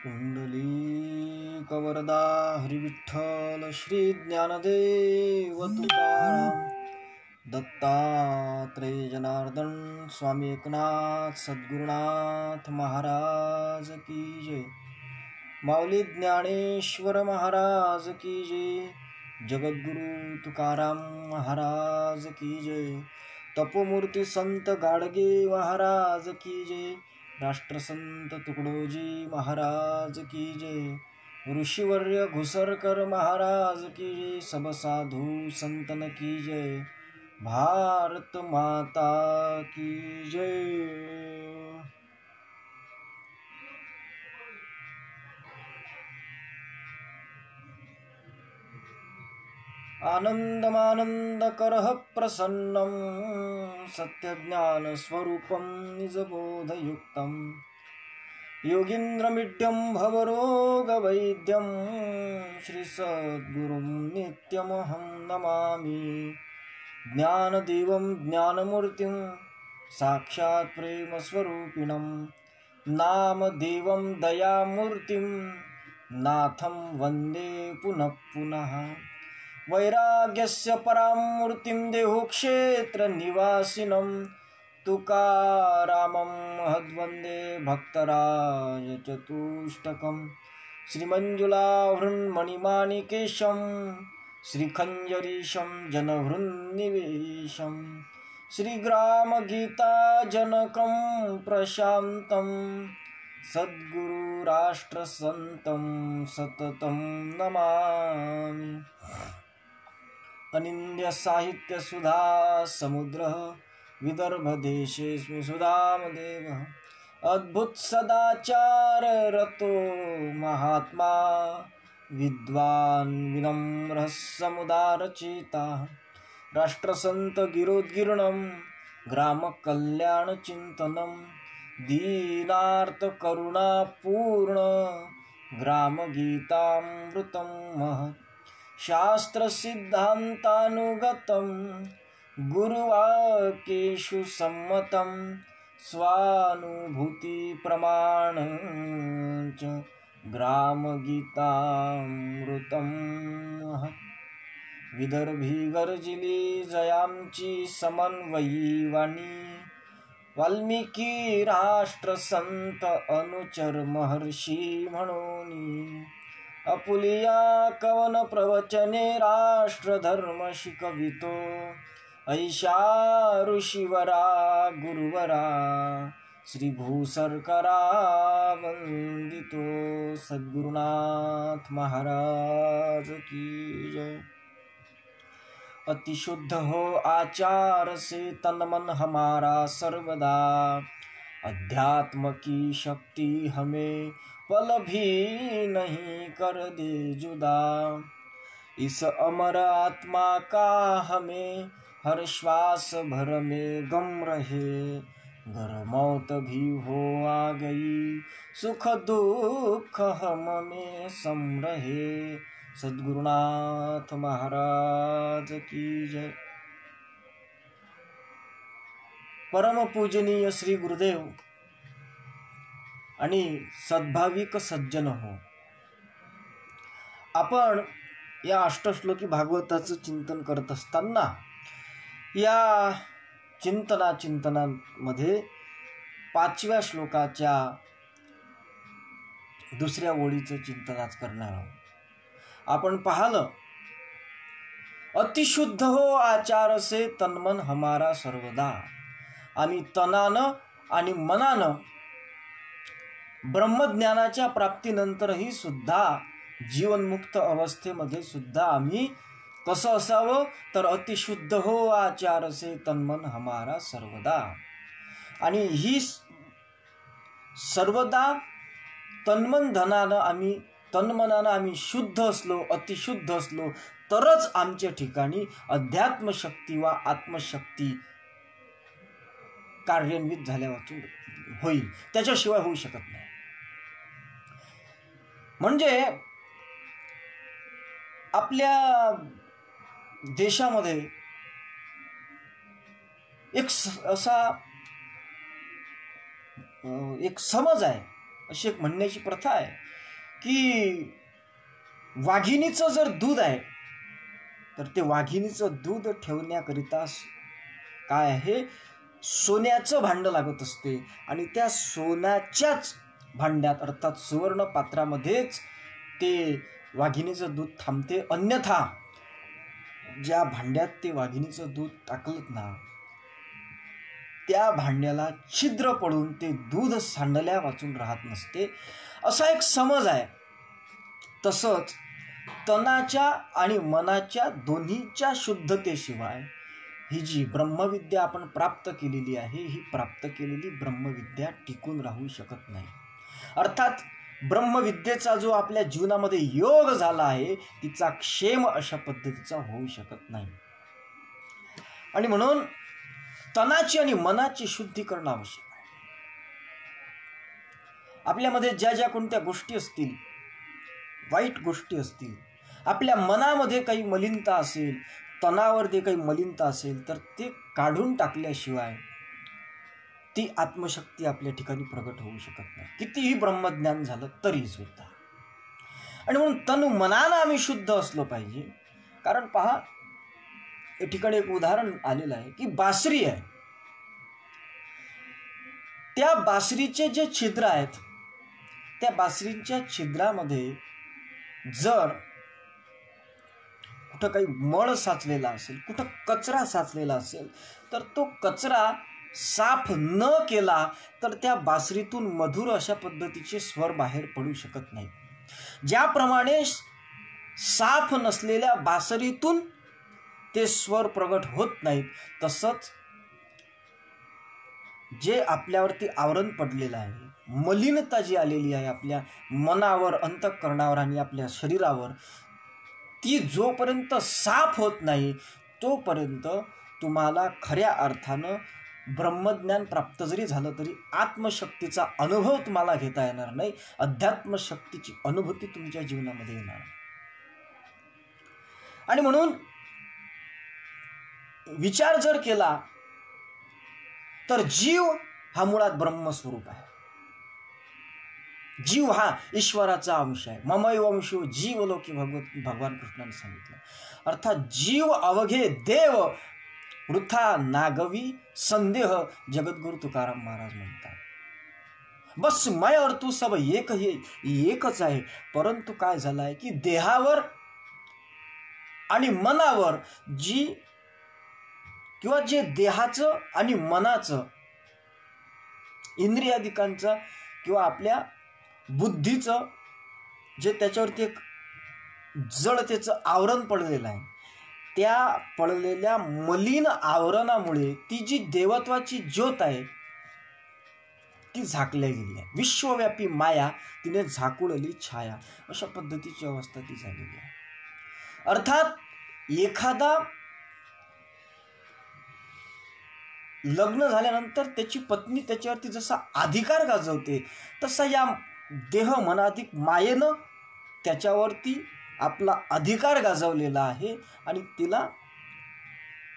पुंडलीकवरदा हरिविठ्ठल श्री ज्ञानदेव तुकाराम दत्तात्रेय जनार्दन स्वामी एकनाथ सद्गुरुनाथ महाराज की जय। माऊली ज्ञानेश्वर महाराज की जय। जगद्गुरु तुकाराम महाराज की जय। तपोमूर्ती संत गाडगे महाराज की जय। राष्ट्रसंत तुकडोजी महाराज की जय। ऋषिवर्य घुसरकर महाराज की जय। सब साधु संतन की जय। भारत माता की जय। आनन्दमानन्दकरः प्रसन्नं सत्यज्ञानस्वरूपं निजबोधयुक्तं योगीन्द्रमीड्यं भवरोगवैद्यं श्रीसद्गुरुं नित्यमहं नमामि। ज्ञानदेवं ज्ञानमूर्तिं साक्षात् प्रेमस्वरूपिणं नामदेवं दयामूर्तिं नाथं वन्दे पुनः पुनः। वैराग्यस्य परां मूर्तिं देहुक्षेत्रनिवासिनं तुकारामं महद्वन्दे भक्तराज चतुष्टकं। श्रीमञ्जुलाहृन्मणिमाणिकेशं श्रीखञ्जरीशं जनहृन्निवेशं श्रीग्रामगीताजनकं प्रशान्तं सद्गुरुराष्ट्रसन्तं सततं नमामि। अनिन्द्य साहित्य सुधा समुद्रः विदर्भदेशेऽस्मि सुधामदेवः। अद्भुत सदाचार रतो महात्मा विद्वान् विनम्रः समुदारचेता। राष्ट्रसंत गिरोद्गीर्णं ग्रामकल्याणचिन्तनं दीनार्तकरुणापूर्ण ग्रामगीतामृतं महत्। शास्त्रसिद्धान्तानुगतं गुरुवाक्येषु सम्मतं स्वानुभूतिप्रमाणं च ग्रामगीतामृतं महत्। विदर्भी गर्जिली जयांची समन्वयी वाणी वाल्मिकी राष्ट्रसंत अनुचर महर्षी म्हणोनी। अपुलिया कवन प्रवचने राष्ट्रधर्म शिकवितो ऐशा ऋषिवरा गुरुवरा श्री भूसरकरा वंदितो सद्गुरुनाथ महाराज की जय। अतिशुद्ध हो आचार से तन मन हमारा सर्वदा अध्यात्म की शक्ति हमें पल भी नहीं कर दे जुदा। इस अमर आत्मा का हमें हर श्वास भर में गम रहे। घर मौत भी हो आ गई सुख दुख हम में सम रहे। सद्गुरुनाथ महाराज की जय। परम पूजनीय श्री गुरुदेव आणि सद्भाविक सज्जन हो, आपण या अष्टश्लोकी भागवताचं चिंतन करत असताना या चिंतनामध्ये 5व्या श्लोकाच्या दुसऱ्या ओळीचं चिंतन आज करणार आहोत. आपण पाहिलं, अतिशुद्ध हो आचार से तन्मन हमारा सर्वदा. आम्ही तनानं आणि मनानं ब्रह्मज्ञानाच्या प्राप्तीनंतरही सुद्धा जीवनमुक्त अवस्थेमध्ये सुद्धा आम्ही कसं असावं तर अतिशुद्ध हो आचार से तन्मन हमारा सर्वदा. आणि ही सर्वदा तन्मन धनानं आम्ही तन्मनानं आम्ही शुद्ध असलो अतिशुद्ध असलो तरच आमच्या ठिकाणी अध्यात्मशक्ती वा आत्मशक्ती कार्यान्वित झाल्यावर होईल, त्याच्याशिवाय होऊ शकत नाही. म्हणजे आपल्या देशामध्ये एक समज आहे, अशी एक म्हणण्याची प्रथा आहे की वाघिणीचं जर दूध आहे तर ते वाघिणीचं दूध ठेवण्याकरिता काय आहे, सोन्याचं भांड लागत असते आणि त्या सोन्याच्याच भांड्यात अर्थात सुवर्ण पात्रामध्येच ते वाघिणीचं दूध थांबते. अन्यथा ज्या भांड्यात ते वाघिणीचं दूध टाकलं ना त्या भांड्याला छिद्र पडून ते दूध सांडल्या वाचून राहत नसते, असा एक समज आहे. तसंच तनाच्या आणि मनाच्या दोन्हीच्या शुद्धतेशिवाय ही जी ब्रह्मविद्या आपण प्राप्त केलेली आहे, ही प्राप्त केलेली ब्रह्मविद्या टिकून राहू शकत नाही. अर्थात ब्रह्मविद्येचा जो आपल्या जीवनामध्ये योग झाला आहे तिचा क्षेम अशा पद्धतीचा होऊ शकत नाही. आणि म्हणून तनाची आणि मनाची शुद्धीकरण आवश्यक आहे. आपल्यामध्ये ज्या ज्या कोणत्या गोष्टी असतील, वाईट गोष्टी असतील, आपल्या मनामध्ये काही मलिनता असेल, तनावर काही मलिनता असेल तर ते काढून टाकल्याशिवाय ती आत्मशक्ती आपल्या ठिकाणी प्रगट होऊ शकत नाही, कितीही ब्रह्मज्ञान झालं तरी सुद्धा. आणि म्हणून तनु मनानं आम्ही शुद्ध असलो पाहिजे. कारण पहा, या ठिकाणी एक उदाहरण आलेलं आहे की बासरी आहे, त्या बासरीचे जे छिद्र आहेत त्या बासरीच्या छिद्रामध्ये जर कुठं काही मळ साचलेला असेल, कुठं कचरा साचलेला असेल तर तो कचरा साफ न केला तर त्या बासरीतून मधुर अशा पद्धतीचे स्वर बाहेर पडू शकत नाही. ज्याप्रमाणे साफ नसलेल्या बासरीतून ते स्वर प्रगट होत नाहीत, तसंच जे आपल्यावरती आवरण पडलेलं आहे, मलिनता जी आलेली आहे आपल्या मनावर, अंतःकरणावर आणि आपल्या शरीरावर, ती जोपर्यंत साफ होत नाही तोपर्यंत तुम्हाला खऱ्या अर्थानं ब्रह्मज्ञान प्राप्त जरी झालं तरी आत्मशक्तीचा अनुभव तुम्हाला घेता येणार नाही, अध्यात्मशक्तीची अनुभूती तुमच्या जीवनामध्ये येणार. आणि म्हणून विचार जर केला तर जीव हा मुळात ब्रह्मस्वरूप आहे. जीव हा ईश्वराचा अंश आहे. ममैव अंशो जीवलोकी भगवान कृष्णाने सांगितलं. अर्थात जीव अवघे देव वृथा नागवी संदेह, जगद्गुरु तुकाराम महाराज म्हणतात. बस मैं और तू सब एक ही एकच आहे. परंतु काय झालं आहे की देहावर आणि मनावर जी किंवा जे देहाचं आणि मनाचं, इंद्रियादिकांचं किंवा आपल्या बुद्धीचं जे त्याच्यावरती एक जडतेचं आवरण पडलेलं आहे, त्या पडलेल्या मलिन आवरणामुळे ती जी देवत्वाची ज्योत आहे ती झाकल्या गेली आहे. विश्वव्यापी माया तिने झाकुळली छाया, अशा पद्धतीची अवस्था ती झालेली आहे. अर्थात एखादा लग्न झाल्यानंतर त्याची पत्नी त्याच्यावरती जसा अधिकार गाजवते तसा या देह मनाधिक मायेनं त्याच्यावरती आपला अधिकार गाजवलेला आहे आणि तिला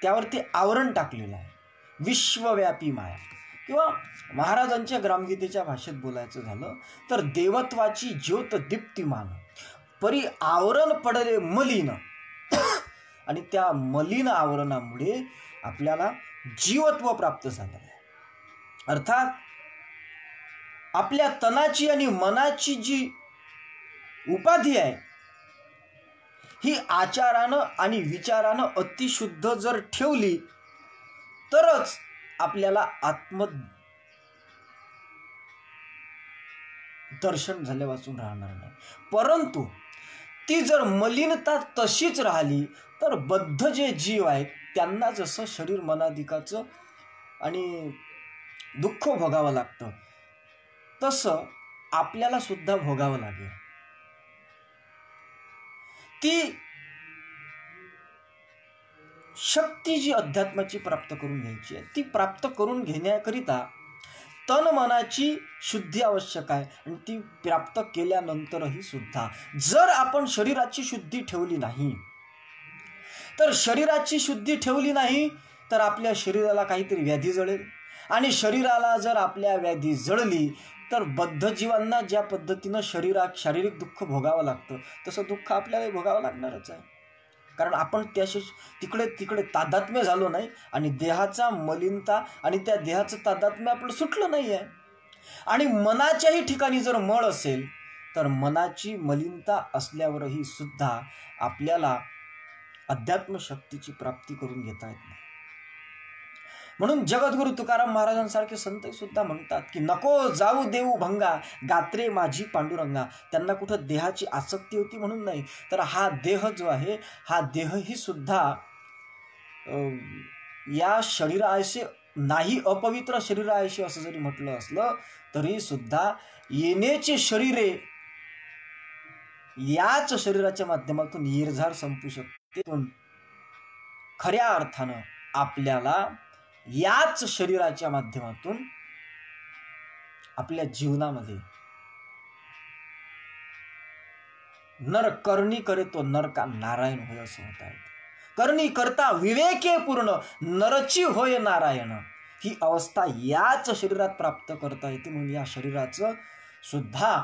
त्यावरती आवरण टाकलेलं आहे. विश्वव्यापी माया, किंवा महाराजांच्या ग्रामगीतेच्या भाषेत बोलायचं झालं तर देवत्वाची ज्योत दीप्तिमान परी आवरण पडले मलिन, आणि त्या मलिन आवरणामुळे आपल्याला जीवत्व प्राप्त झालं आहे. अर्थात आपल्या तनाची आणि मनाची जी उपाधी आहे ही आचारानं आणि विचारानं अतिशुद्ध जर ठेवली तरच आपल्याला आत्मदर्शन झाल्या वाचून राहणार नाही. परंतु ती जर मलिनता तशीच राहिली तर बद्ध जे जीव आहेत त्यांना जसं शरीर मनाधिकाचं आणि दुःख भोगावं लागतं तसं आपल्याला सुद्धा भोगावं लागेल. ती शक्ती जी अध्यात्माची प्राप्त करून घ्यायची आहे ती प्राप्त करून घेण्याकरिता तन मनाची शुद्धी आवश्यक आहे. आणि ती प्राप्त केल्यानंतरही सुद्धा जर आपण शरीराची शुद्धी ठेवली नाही तर आपल्या शरीराला काहीतरी व्याधी जळेल, आणि शरीराला जर आपल्या व्याधी जळली तर बद्ध जीवांना ज्या पद्धतीनं शारीरिक दुःख भोगावं लागतं तसं दुःख आपल्याला भोगावं लागणारच आहे. कारण आपण त्याशी तिकडे तादात्म्य झालो नाही आणि देहाचा मलिनता आणि त्या देहाचं तादात्म्य आपलं सुटलं नाही आहे. आणि मनाच्याही ठिकाणी जर मळ असेल तर मनाची मलिनता असल्यावरही सुद्धा आपल्याला अध्यात्म शक्तीची प्राप्ती करून घेता येत नाही. म्हणून जगद्गुरु तुकाराम महाराजांसारखे संत सुद्धा म्हणतात की नको जाऊ देऊ भंगा, गात्रे माझी पांडुरंगा. त्यांना कुठं देहाची आसक्ती होती म्हणून नाही, तर हा देह जो आहे हा देहही सुद्धा या शरीराशी नाही, अपवित्र शरीराशी असं जरी म्हटलं असलं तरी सुद्धा येण्याचे शरीरे याच शरीराच्या माध्यमातून येरझार संपू शकते. खऱ्या अर्थानं आपल्याला याच शरीराच्या माध्यमातून आपल्या जीवनामध्ये नर करणी करे तो नर का नारायण होय असं होत आहे. करणी करता विवेके पूर्ण नरची होय नारायण. ही अवस्था याच शरीरात प्राप्त करता येते. म्हणून या शरीराचं सुद्धा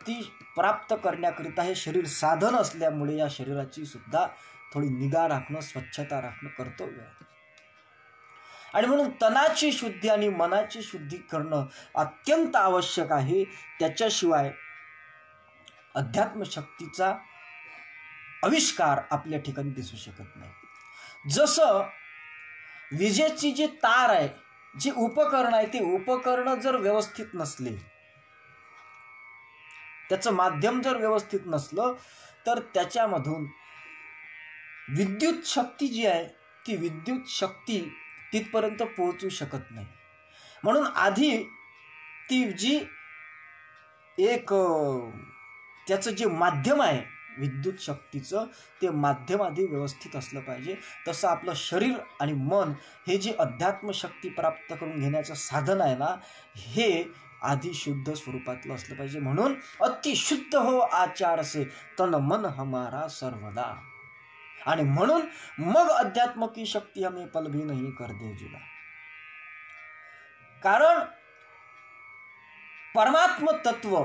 ती प्राप्त करण्याकरिता हे शरीर साधन असल्यामुळे या शरीराची सुद्धा थोडी निगा राखणं, स्वच्छता राखणं कर्तव्य आहे. आणि म्हणून तनाची शुद्धी आणि मनाची शुद्धी करणं अत्यंत आवश्यक आहे. त्याच्याशिवाय अध्यात्म शक्तीचा आविष्कार आपल्या ठिकाणी दिसू शकत नाही. जसं विजेची जी तार आहे, जे उपकरण आहे, ते उपकरण जर व्यवस्थित नसले, त्याचं माध्यम जर व्यवस्थित नसलं तर त्याच्यामधून विद्युत शक्ती जी आहे ती विद्युत शक्ती तिथपर्यंत पोहोचू शकत नाही. म्हणून आधी ती जी एक त्याचं जे माध्यम आहे विद्युत शक्तीचं, ते माध्यम आधी व्यवस्थित असलं पाहिजे. तसं आपलं शरीर आणि मन हे जे अध्यात्म शक्ती प्राप्त करून घेण्याचं साधन आहे ना, हे आधी शुद्ध स्वरूपातलं असलं पाहिजे. म्हणून अति शुद्ध हो आचार से तन मन हमारा सर्वदा. आणि म्हणून मग अध्यात्म की शक्ती हमें पल भी नहीं कर दे जिला. कारण परमात्म तत्व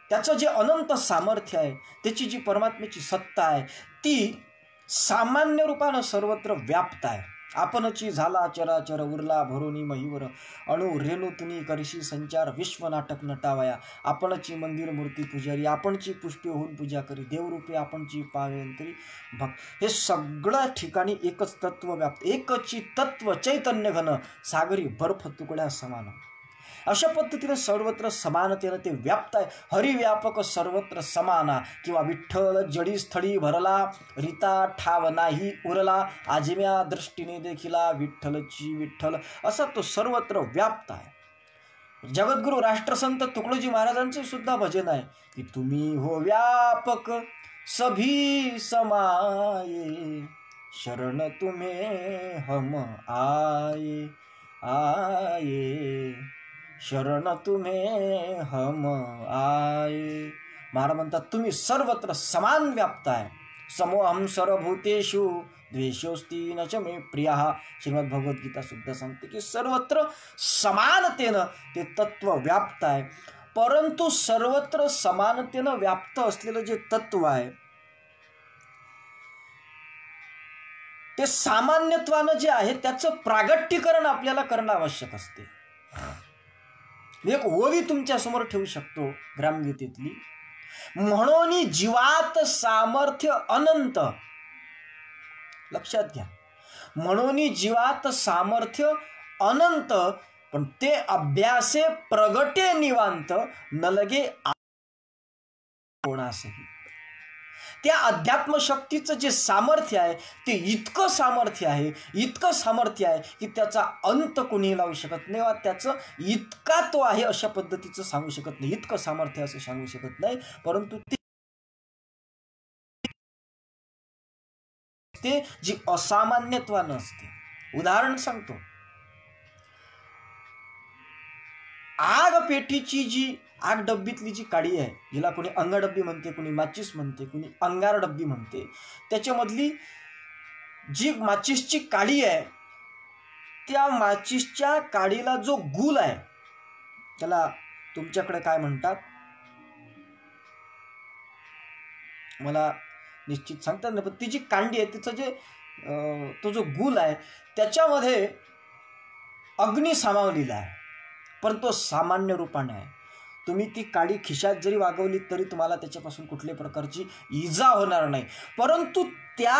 त्याचं जे अनंत सामर्थ्य आहे, त्याची जी परमात्म्याची सत्ता आहे, ती सामान्य रूपानं सर्वत्र व्याप्त आहे. आपणची झाला चराचर उरला भरोनी महिवर अणु रेणू तुनी करशी संचार विश्व नाटक नटावया. आपणची मंदिर मूर्ती पुजारी, आपणची पुष्टी होऊन पूजा करी, देवरूपी आपणची पावेंतरी भक्त. हे सगळ्या ठिकाणी एकच तत्व व्याप्त, एकची तत्व चैतन्य घन सागरी बर्फ तुकड्या समान. अशा पद्धतीने सर्वत्र समानतेनं ते व्याप्त आहे. हरिव्यापक सर्वत्र समाना किंवा विठ्ठल जडी स्थळी भरला, रीता ठाव नाही उरला, आजम्या दृष्टीने देखिला विठ्ठलची विठ्ठल. असा तो सर्वत्र व्याप्त आहे. जगद्गुरु राष्ट्रसंत तुकडोजी महाराजांचे सुद्धा भजन आहे की तुम्ही हो व्यापक सभी समाये, शरण तुम्हें हम आये आये, शरण तुम्हें हम आये. महाराज म्हणतात तुम्ही सर्वत्र समान व्याप्त आहे. समोहम सर्वभूतेषु द्वेषोस्ति न च मे प्रियः. श्रीमद भगवद्गीता सुद्धा सांगते की सर्वत्र समानतेनं ते तत्व व्याप्त आहे. परंतु सर्वत्र समानतेनं व्याप्त असलेलं जे तत्व आहे ते सामान्यत्वानं जे आहे त्याचं प्रागट्यकरण आपल्याला करणं आवश्यक असते. एक ओवी तुमच्या समोर ठेवू शकतो ग्रामगीतेतली. म्हणून जीवात सामर्थ्य अनंत. लक्षात घ्या, म्हणून जीवात सामर्थ्य अनंत, पण ते अभ्यासे प्रगटे निवांत न लगे कोणासही. त्या अध्यात्म शक्तीचं जे सामर्थ्य आहे ते इतकं सामर्थ्य आहे की त्याचा अंत कोणी लावू शकत नाही. वा त्याचं इतका तो आहे अशा पद्धतीचं सांगू शकत नाही, इतकं सामर्थ्य असं सांगू शकत नाही. परंतु ते जी असामान्यत्वानं असते. उदाहरण सांगतो, आग पेटीची जी आग डब्बीतली जी काडी आहे, जिला कोणी अंगाडब्बी म्हणते, कोणी माचीस म्हणते, कोणी अंगार डब्बी म्हणते, त्याच्यामधली जी माचीसची काडी आहे त्या माचीसच्या काडीला जो गूल आहे, त्याला तुमच्याकडे काय म्हणतात मला निश्चित सांगतात ना, पण ती जी कांडी आहे तिचं जे तो जो गूल आहे त्याच्यामध्ये अग्नी सामावलेला आहे, पण तो सामान्य रूपाने आहे. तुम्ही ती काडी खिशात जरी वागवली तरी तुम्हाला त्याच्यापासून कुठल्याही प्रकारची इजा होणार नाही. परंतु त्या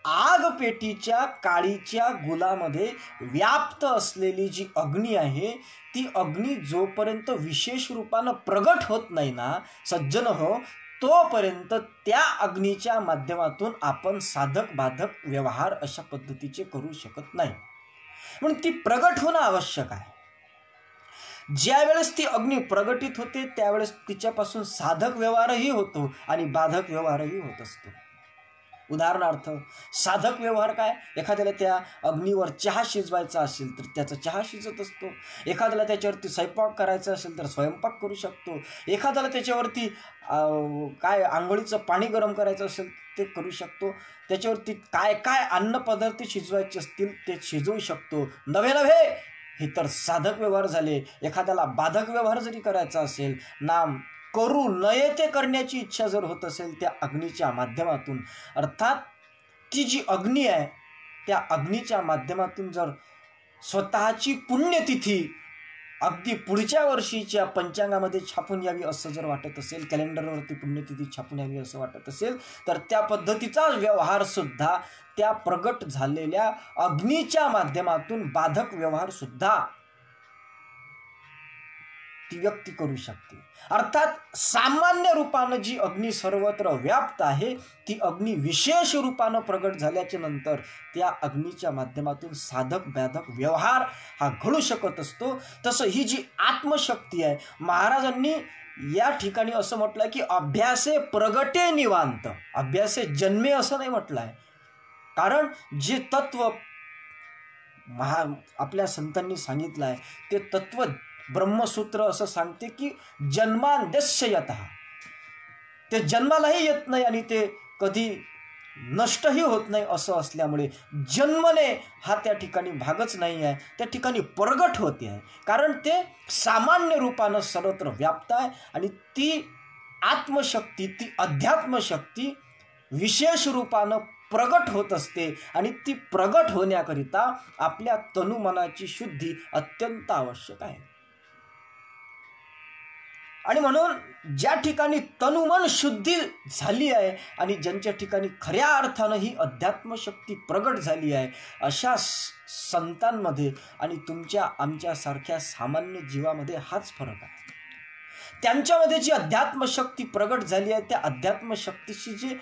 आग पेटीच्या काडीच्या गुलामध्ये व्याप्त असलेली जी अग्नी आहे, ती अग्नी जोपर्यंत विशेष रूपानं प्रगट होत नाही ना सज्जन हो, तोपर्यंत त्या अग्नीच्या माध्यमातून आपण साधक बाधक व्यवहार अशा पद्धतीचे करू शकत नाही. म्हणून ती प्रगट होणं आवश्यक आहे. ज्या वेळेस ती अग्नी प्रगटित होते त्यावेळेस तिच्यापासून साधक व्यवहारही होतो आणि बाधक व्यवहारही होत असतो. उदाहरणार्थ साधक व्यवहार काय, एखाद्याला त्या अग्नीवर चहा शिजवायचा असेल तर त्याचा चहा शिजत असतो, एखाद्याला त्याच्यावरती स्वयंपाक करायचा असेल तर स्वयंपाक करू शकतो, एखाद्याला त्याच्यावरती काय आंघोळीचं पाणी गरम करायचं असेल ते करू शकतो, त्याच्यावरती काय काय अन्नपदार्थ शिजवायचे असतील ते शिजवू शकतो. नव्हे हे तर साधक व्यवहार झाले. एखाद्याला बाधक व्यवहार जरी करायचा असेल, नाम करू नये ते करण्याची इच्छा जर होत असेल त्या अग्नीच्या माध्यमातून, अर्थात ती जी अग्नी आहे त्या अग्नीच्या माध्यमातून जर स्वतःची पुण्यतिथी अगदी पुढच्या वर्षीच्या पंचांगामध्ये छापून यावी असं जर वाटत असेल, कॅलेंडरवरती पुण्यतिथी छापून यावी असं वाटत असेल, तर त्या पद्धतीचा व्यवहार सुद्धा त्या प्रगट झालेल्या अग्नीच्या माध्यमातून बाधक व्यवहार सुद्धा ती व्यक्ती करू शकते. अर्थात सामान्य रूपानं जी अग्नी सर्वत्र व्याप्त आहे ती अग्नी विशेष रूपानं प्रगट झाल्याच्या नंतर त्या अग्नीच्या माध्यमातून साधक बाधक व्यवहार हा घडू शकत असतो. तसं ही जी आत्मशक्ती आहे, महाराजांनी या ठिकाणी असं म्हटलं की अभ्यासे प्रगटे निवांत, अभ्यासे जन्मे असं नाही म्हटलं आहे. कारण जे तत्व आपल्या संतांनी सांगितलं आहे ते तत्व ब्रह्मसूत्र असं सांगते की जन्माद्यस्यतः, ते जन्मालाही येत नाही आणि ते कधी नष्टही होत नाही. असं असल्यामुळे जन्मने हा त्या ठिकाणी भागच नाही आहे, त्या ठिकाणी प्रगट होते आहे. कारण ते सामान्य रूपानं सर्वत्र व्याप्त आहे आणि ती आत्मशक्ती, ती अध्यात्मशक्ती विशेष रूपानं प्रगट होत असते आणि ती प्रगट होण्याकरिता आपल्या तनुमनाची शुद्धी अत्यंत आवश्यक आहे. आणि म्हणून ज्या ठिकाणी तनुमन शुद्धी झाली आहे आणि ज्यांच्या ठिकाणी खऱ्या अर्थानं ही अध्यात्मशक्ती प्रगट झाली आहे, अशा संतांमध्ये आणि तुमच्या आमच्यासारख्या सामान्य जीवामध्ये हाच फरक आहे. त्यांच्यामध्ये जी अध्यात्मशक्ती प्रगट झाली आहे त्या अध्यात्मशक्तीशी जे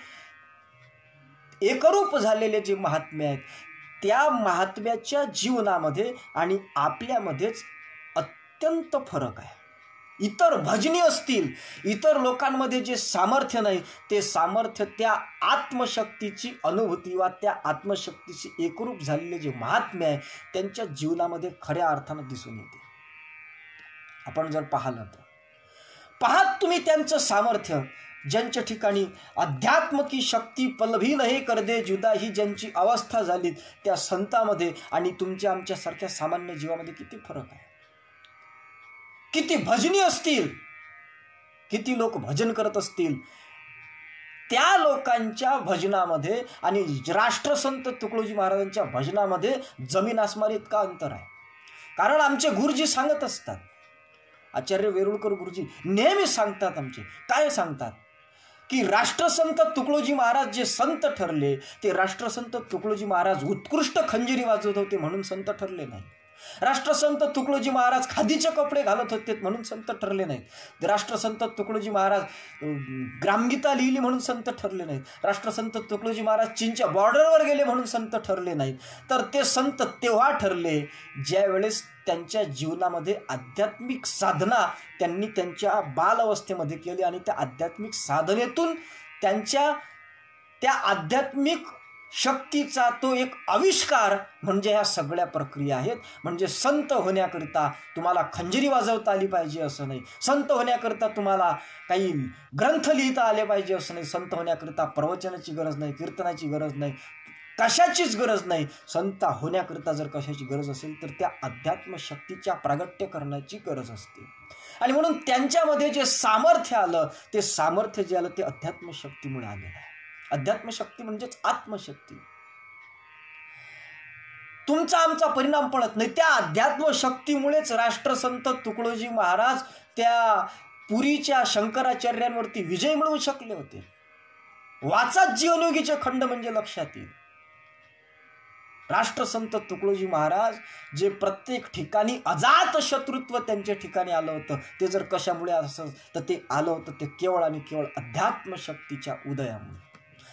एकरूप झालेले जे महात्म्य आहेत त्या महात्म्याच्या जीवनामध्ये आणि आपल्यामध्येच अत्यंत फरक आहे. इतर भजनी असतील, इतर लोकांमध्ये जे सामर्थ्य नाही ते सामर्थ्य त्या आत्मशक्तीची अनुभूती वा त्या आत्मशक्तीची एकरूप झालेले जे महात्म्य आहे त्यांच्या जीवनामध्ये खऱ्या अर्थानं दिसून येते. आपण जर पाहिलं तर पाहत तुम्ही त्यांचं सामर्थ्य, ज्यांच्या ठिकाणी अध्यात्म की शक्ती पलभी नाही कर दे जुदा ही ज्यांची अवस्था झाली त्या संतांमध्ये आणि तुमच्या आमच्यासारख्या सामान्य जीवामध्ये किती फरक आहे. किती भजनी असतील, किती लोक भजन करत असतील, त्या लोकांच्या भजनामध्ये आणि राष्ट्रसंत तुकडोजी महाराजांच्या भजनामध्ये जमीन आसमान इतका अंतर आहे. कारण आमचे गुरुजी सांगत असतात, आचार्य वेरुळकर गुरुजी नेहमी सांगतात, आमचे काय सांगतात की राष्ट्रसंत तुकडोजी महाराज जे संत ठरले ते राष्ट्रसंत तुकडोजी महाराज उत्कृष्ट खंजिरी वाजवत होते म्हणून संत ठरले नाही. राष्ट्रसंत तुकडोजी महाराज खादीचे कपडे घालत होते म्हणून संत ठरले नाहीत. राष्ट्रसंत तुकडोजी महाराज ग्रामगीता लिहिली म्हणून संत ठरले नाहीत. राष्ट्रसंत तुकडोजी महाराज चीनच्या बॉर्डरवर गेले म्हणून संत ठरले नाहीत. तर ते संत तेव्हा ठरले ज्या वेळेस त्यांच्या जीवनामध्ये आध्यात्मिक साधना त्यांनी त्यांच्या बालअवस्थेमध्ये केली आणि त्या आध्यात्मिक साधनेतून त्यांच्या त्या आध्यात्मिक शक्तीचा तो एक आविष्कार म्हणजे ह्या सगळ्या प्रक्रिया आहेत. म्हणजे संत होण्याकरिता तुम्हाला खंजिरी वाजवता आली पाहिजे असं नाही, संत होण्याकरिता तुम्हाला काही ग्रंथ लिहिता आले पाहिजे असं नाही, संत होण्याकरिता प्रवचनाची गरज नाही, कीर्तनाची गरज नाही. कशाचीच गरज नाही. संत होण्याकरिता जर कशाची गरज असेल तर त्या अध्यात्म शक्तीच्या प्रागट्य करण्याची गरज असते. आणि म्हणून त्यांच्यामध्ये जे सामर्थ्य आलं, ते सामर्थ्य जे आलं ते अध्यात्म शक्तीमुळे आलेलं आहे. अध्यात्म शक्ती म्हणजेच आत्मशक्ती. तुमचा आमचा परिणाम पडत नाही. त्या अध्यात्म शक्तीमुळेच राष्ट्रसंत तुकडोजी महाराज त्या पुरीच्या शंकराचार्यांवरती विजय मिळवू शकले होते. वाचाच जीवनयोगीचे खंड म्हणजे लक्षात येईल. राष्ट्रसंत तुकडोजी महाराज जे प्रत्येक ठिकाणी अजात शत्रुत्व त्यांच्या ठिकाणी आलं होतं, ते जर कशामुळे असं तर ते आलं होतं ते केवळ आणि केवळ अध्यात्म शक्तीच्या उदयामुळे.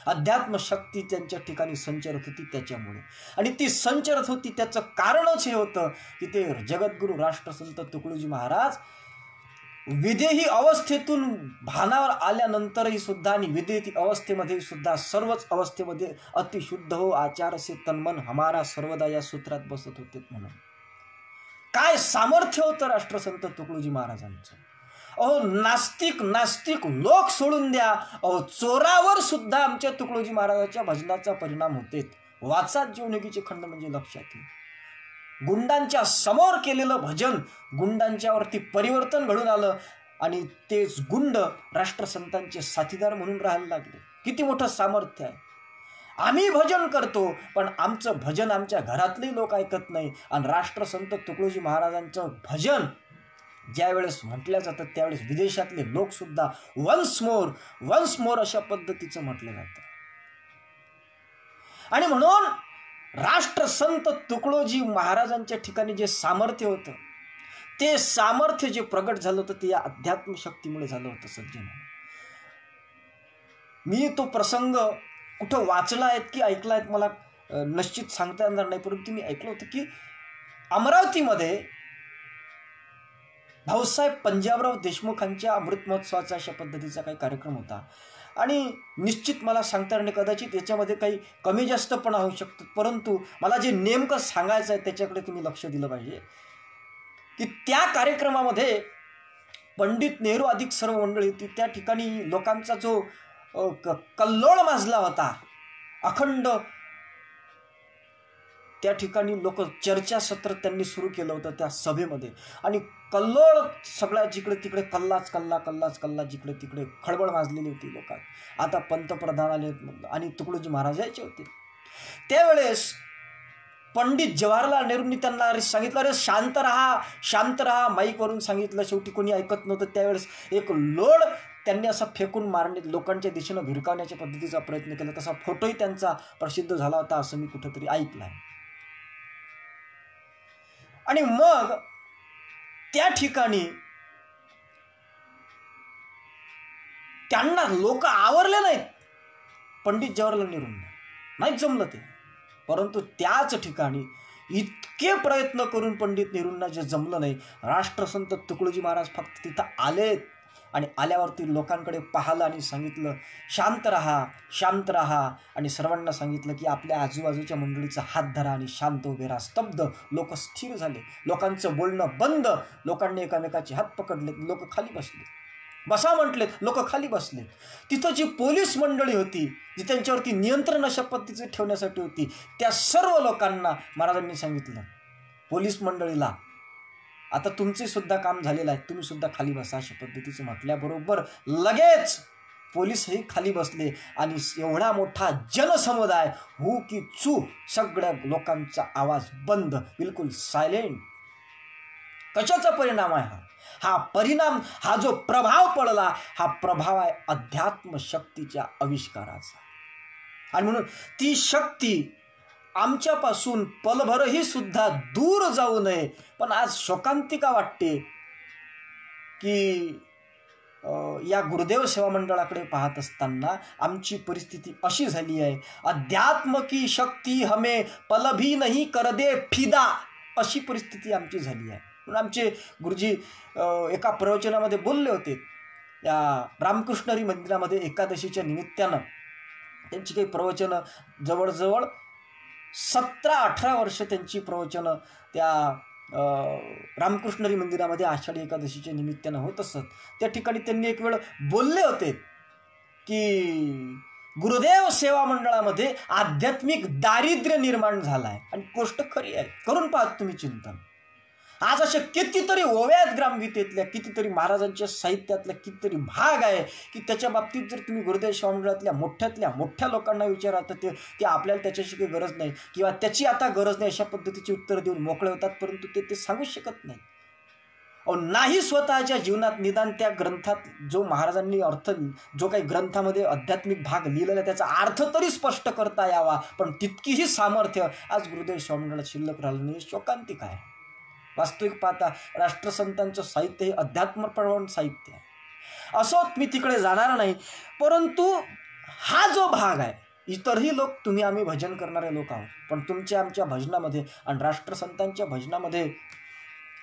अध्यात्म शक्ती त्यांच्या ठिकाणी संचरत होती त्याच्यामुळे. आणि ती संचरत होती त्याचं कारणच हे होतं की ते जगद्गुरु राष्ट्रसंत तुकडोजी महाराज विदेही अवस्थेतून भानावर आल्यानंतरही सुद्धा आणि विदेही अवस्थेमध्ये सुद्धा सर्वच अवस्थेमध्ये अतिशुद्ध हो आचार से तन्मन हमारा सर्वदा या सूत्रात बसत होते. म्हणून काय सामर्थ्य होतं राष्ट्रसंत तुकडोजी महाराजांचं. अहो नास्तिक लोक सोडून द्या, अहो चोरावर सुद्धा आमच्या तुकडोजी महाराजांच्या भजनाचा परिणाम होते. वाचा जीवनयोगीचे खंड म्हणजे लक्षात येईल. गुंडांच्या समोर केलेलं भजन गुंडांच्यावरती परिवर्तन घडून आलं आणि तेच गुंड राष्ट्रसंतांचे साथीदार म्हणून राहायला लागले. किती मोठं सामर्थ्य आहे. आम्ही भजन करतो पण आमचं भजन आमच्या घरातले लोक ऐकत नाही. आणि राष्ट्रसंत तुकडोजी महाराजांचं भजन ज्या वेळेस म्हटलं जातं त्यावेळेस विदेशातले लोक सुद्धा वन्स मोर अशा पद्धतीचं म्हटलं जातं. आणि म्हणून राष्ट्रसंत तुकडोजी महाराजांच्या ठिकाणी जे सामर्थ्य होतं ते सामर्थ्य जे प्रगट झालं होतं ते या अध्यात्म शक्तीमुळे झालं होतं. सज्जन, मी तो प्रसंग कुठं वाचला आहेत की ऐकला आहेत मला निश्चित सांगता येणार नाही, परंतु मी ऐकलं होतं की अमरावतीमध्ये भाऊसाहेब पंजाबराव देशमुखांच्या अमृत महोत्सवाचा अशा पद्धतीचा काही कार्यक्रम होता. आणि निश्चित मला सांगता येणार, कदाचित याच्यामध्ये काही कमी जास्त पण होऊ शकतं, परंतु मला जे नेमकं सांगायचं आहे त्याच्याकडे तुम्ही लक्ष दिलं पाहिजे की त्या कार्यक्रमामध्ये पंडित नेहरू अधिक सर्व मंडळी होती. त्या ठिकाणी लोकांचा जो कल्लोळ माजला होता अखंड, त्या ठिकाणी लोक चर्चासत्र त्यांनी सुरू केलं होतं त्या सभेमध्ये. आणि कल्लोळ सगळ्या जिकडे तिकडे कल्ला जिकडे तिकडे खळबळ माजलेली होती लोकांत. आता पंतप्रधान आले आणि तुकडोजी महाराज यायचे होते. त्यावेळेस पंडित जवाहरलाल नेहरूंनी त्यांना सांगितलं, अरे शांत रहा माईकवरून सांगितलं. शेवटी कोणी ऐकत नव्हतं. त्यावेळेस एक लोड त्यांनी असा फेकून मारणे लोकांच्या दिशेनं भिरकावण्याच्या पद्धतीचा प्रयत्न केला. तसा फोटोही त्यांचा प्रसिद्ध झाला होता असं मी कुठंतरी ऐकलं आहे. आणि मग त्या ठिकाणी त्यांना लोक आवरले नाहीत. पंडित जवाहरलाल नेहरूंना नाहीच जमलं ते. परंतु त्याच ठिकाणी इतके प्रयत्न करून पंडित नेहरूंना जे जमलं नाही, राष्ट्रसंत तुकडोजी महाराज फक्त तिथं आलेत आणि आल्यावरती लोकांकडे पाहिलं आणि सांगितलं शांत रहा आणि सर्वांना सांगितलं की आपल्या आजूबाजूच्या मंडळीचा हात धरा आणि शांत उभे राहा. स्तब्ध लोक स्थिर झाले. लोकांचं बोलणं बंद. लोकांनी एकामेकाचे हात पकडले. लोक खाली बसले. बसा म्हटलेत. लोक खाली बसले. तिथं जी पोलीस मंडळी होती जी त्यांच्यावरती नियंत्रण अशा पद्धतीचे ठेवण्यासाठी होती, त्या सर्व लोकांना महाराजांनी सांगितलं, पोलीस मंडळीला आता तुमचे सुद्धा काम झालेलं आहे, तुम्ही सुद्धा खाली बसा अशा पद्धतीचं म्हटल्याबरोबर लगेच पोलीसही खाली बसले. आणि एवढा मोठा जनसमुदाय हू की चू सगळ्या लोकांचा आवाज बंद, बिलकुल सायलेंट. कशाचा परिणाम आहे हा परिणाम, हा जो प्रभाव पडला, हा प्रभाव आहे अध्यात्म शक्तीच्या आविष्काराचा. आणि म्हणून ती शक्ती आमच्यापासून पलभरही सुद्धा दूर जाऊ नये. पण आज शोकांतिका वाटते की या गुरुदेव सेवा मंडळाकडे पाहत असताना आमची परिस्थिती अशी झाली आहे, अध्यात्म की शक्ती हमें पल भी नहीं कर दे फिदा, अशी परिस्थिती आमची झाली आहे. म्हणून आमचे गुरुजी एका प्रवचनामध्ये बोलले होते. या रामकृष्णरी मंदिरामध्ये एकादशीच्या निमित्तानं त्यांची काही प्रवचनं जवळजवळ 17-18 वर्ष त्यांची प्रवचनं त्या रामकृष्णरी मंदिरामध्ये आषाढी एकादशीच्या निमित्तानं होत असत. त्या ठिकाणी त्यांनी एक वेळ बोलले होते की गुरुदेव सेवा मंडळामध्ये आध्यात्मिक दारिद्र्य निर्माण झालाय. आणि गोष्ट खरी आहे, करून पाहत तुम्ही चिंतन. आज अशा कितीतरी ओव्या आहेत ग्रामगीतेतल्या, कितीतरी महाराजांच्या साहित्यातल्या कितीतरी भाग आहे की त्याच्या बाबतीत जर तुम्ही गुरुदेव सेवा मंडळातल्या मोठ्या लोकांना विचारा तर ते आपल्याला त्याच्याशी काही गरज नाही किंवा त्याची आता गरज नाही अशा पद्धतीची उत्तर देऊन मोकळे होतात, परंतु ते सांगूच शकत नाही. नाही स्वतःच्या जीवनात निदान त्या ग्रंथात जो महाराजांनी अर्थ, जो काही ग्रंथामध्ये आध्यात्मिक भाग लिहिलेला आहे त्याचा अर्थ तरी स्पष्ट करता यावा, पण तितकीही सामर्थ्य आज गुरुदेव सेवा मंडळात शिल्लक राहिलं नाही. शोकांतिक आहे. वास्तविक पाहता राष्ट्रसंतांचं साहित्य हे अध्यात्मप्रवण साहित्य आहे. असो, मी तिकडे जाणार नाही, परंतु हा जो भाग आहे, इतरही लोक, तुम्ही आम्ही भजन करणारे लोक आहोत, पण तुमच्या आमच्या भजनामध्ये आणि राष्ट्रसंतांच्या भजनामध्ये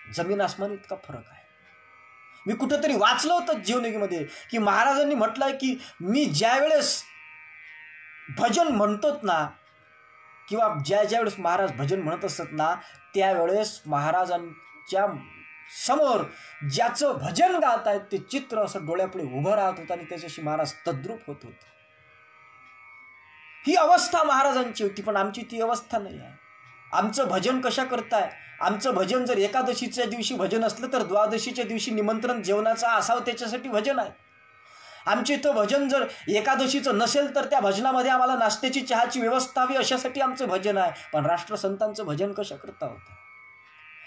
जमीन आसमान इतका फरक आहे. मी कुठेतरी वाचलं होतं जीवनिकीमध्ये की महाराजांनी म्हटलंय की मी ज्या वेळेस भजन म्हणतोत ना, किंवा ज्यावेळेस महाराज भजन म्हणत असत ना, त्यावेळेस महाराजांच्या समोर ज्याचं भजन गात आहेत ते चित्र असं डोळ्यापुढे उभं राहत होतं आणि त्याच्याशी महाराज तद्रूप होत होते. ही अवस्था महाराजांची होती, पण आमची ती अवस्था नाही आहे. आमचं भजन कशा करताय? आमचं भजन जर एकादशीच्या दिवशी भजन असलं तर द्वादशीच्या दिवशी निमंत्रण जेवणाचं असावं त्याच्यासाठी भजन आहे. आमचे इथं भजन जर एकादशीचं नसेल तर त्या भजनामध्ये आम्हाला नाश्त्याची चहाची व्यवस्था हवी अशासाठी आमचं भजन आहे. पण राष्ट्रसंतांचं भजन कशा करता होतं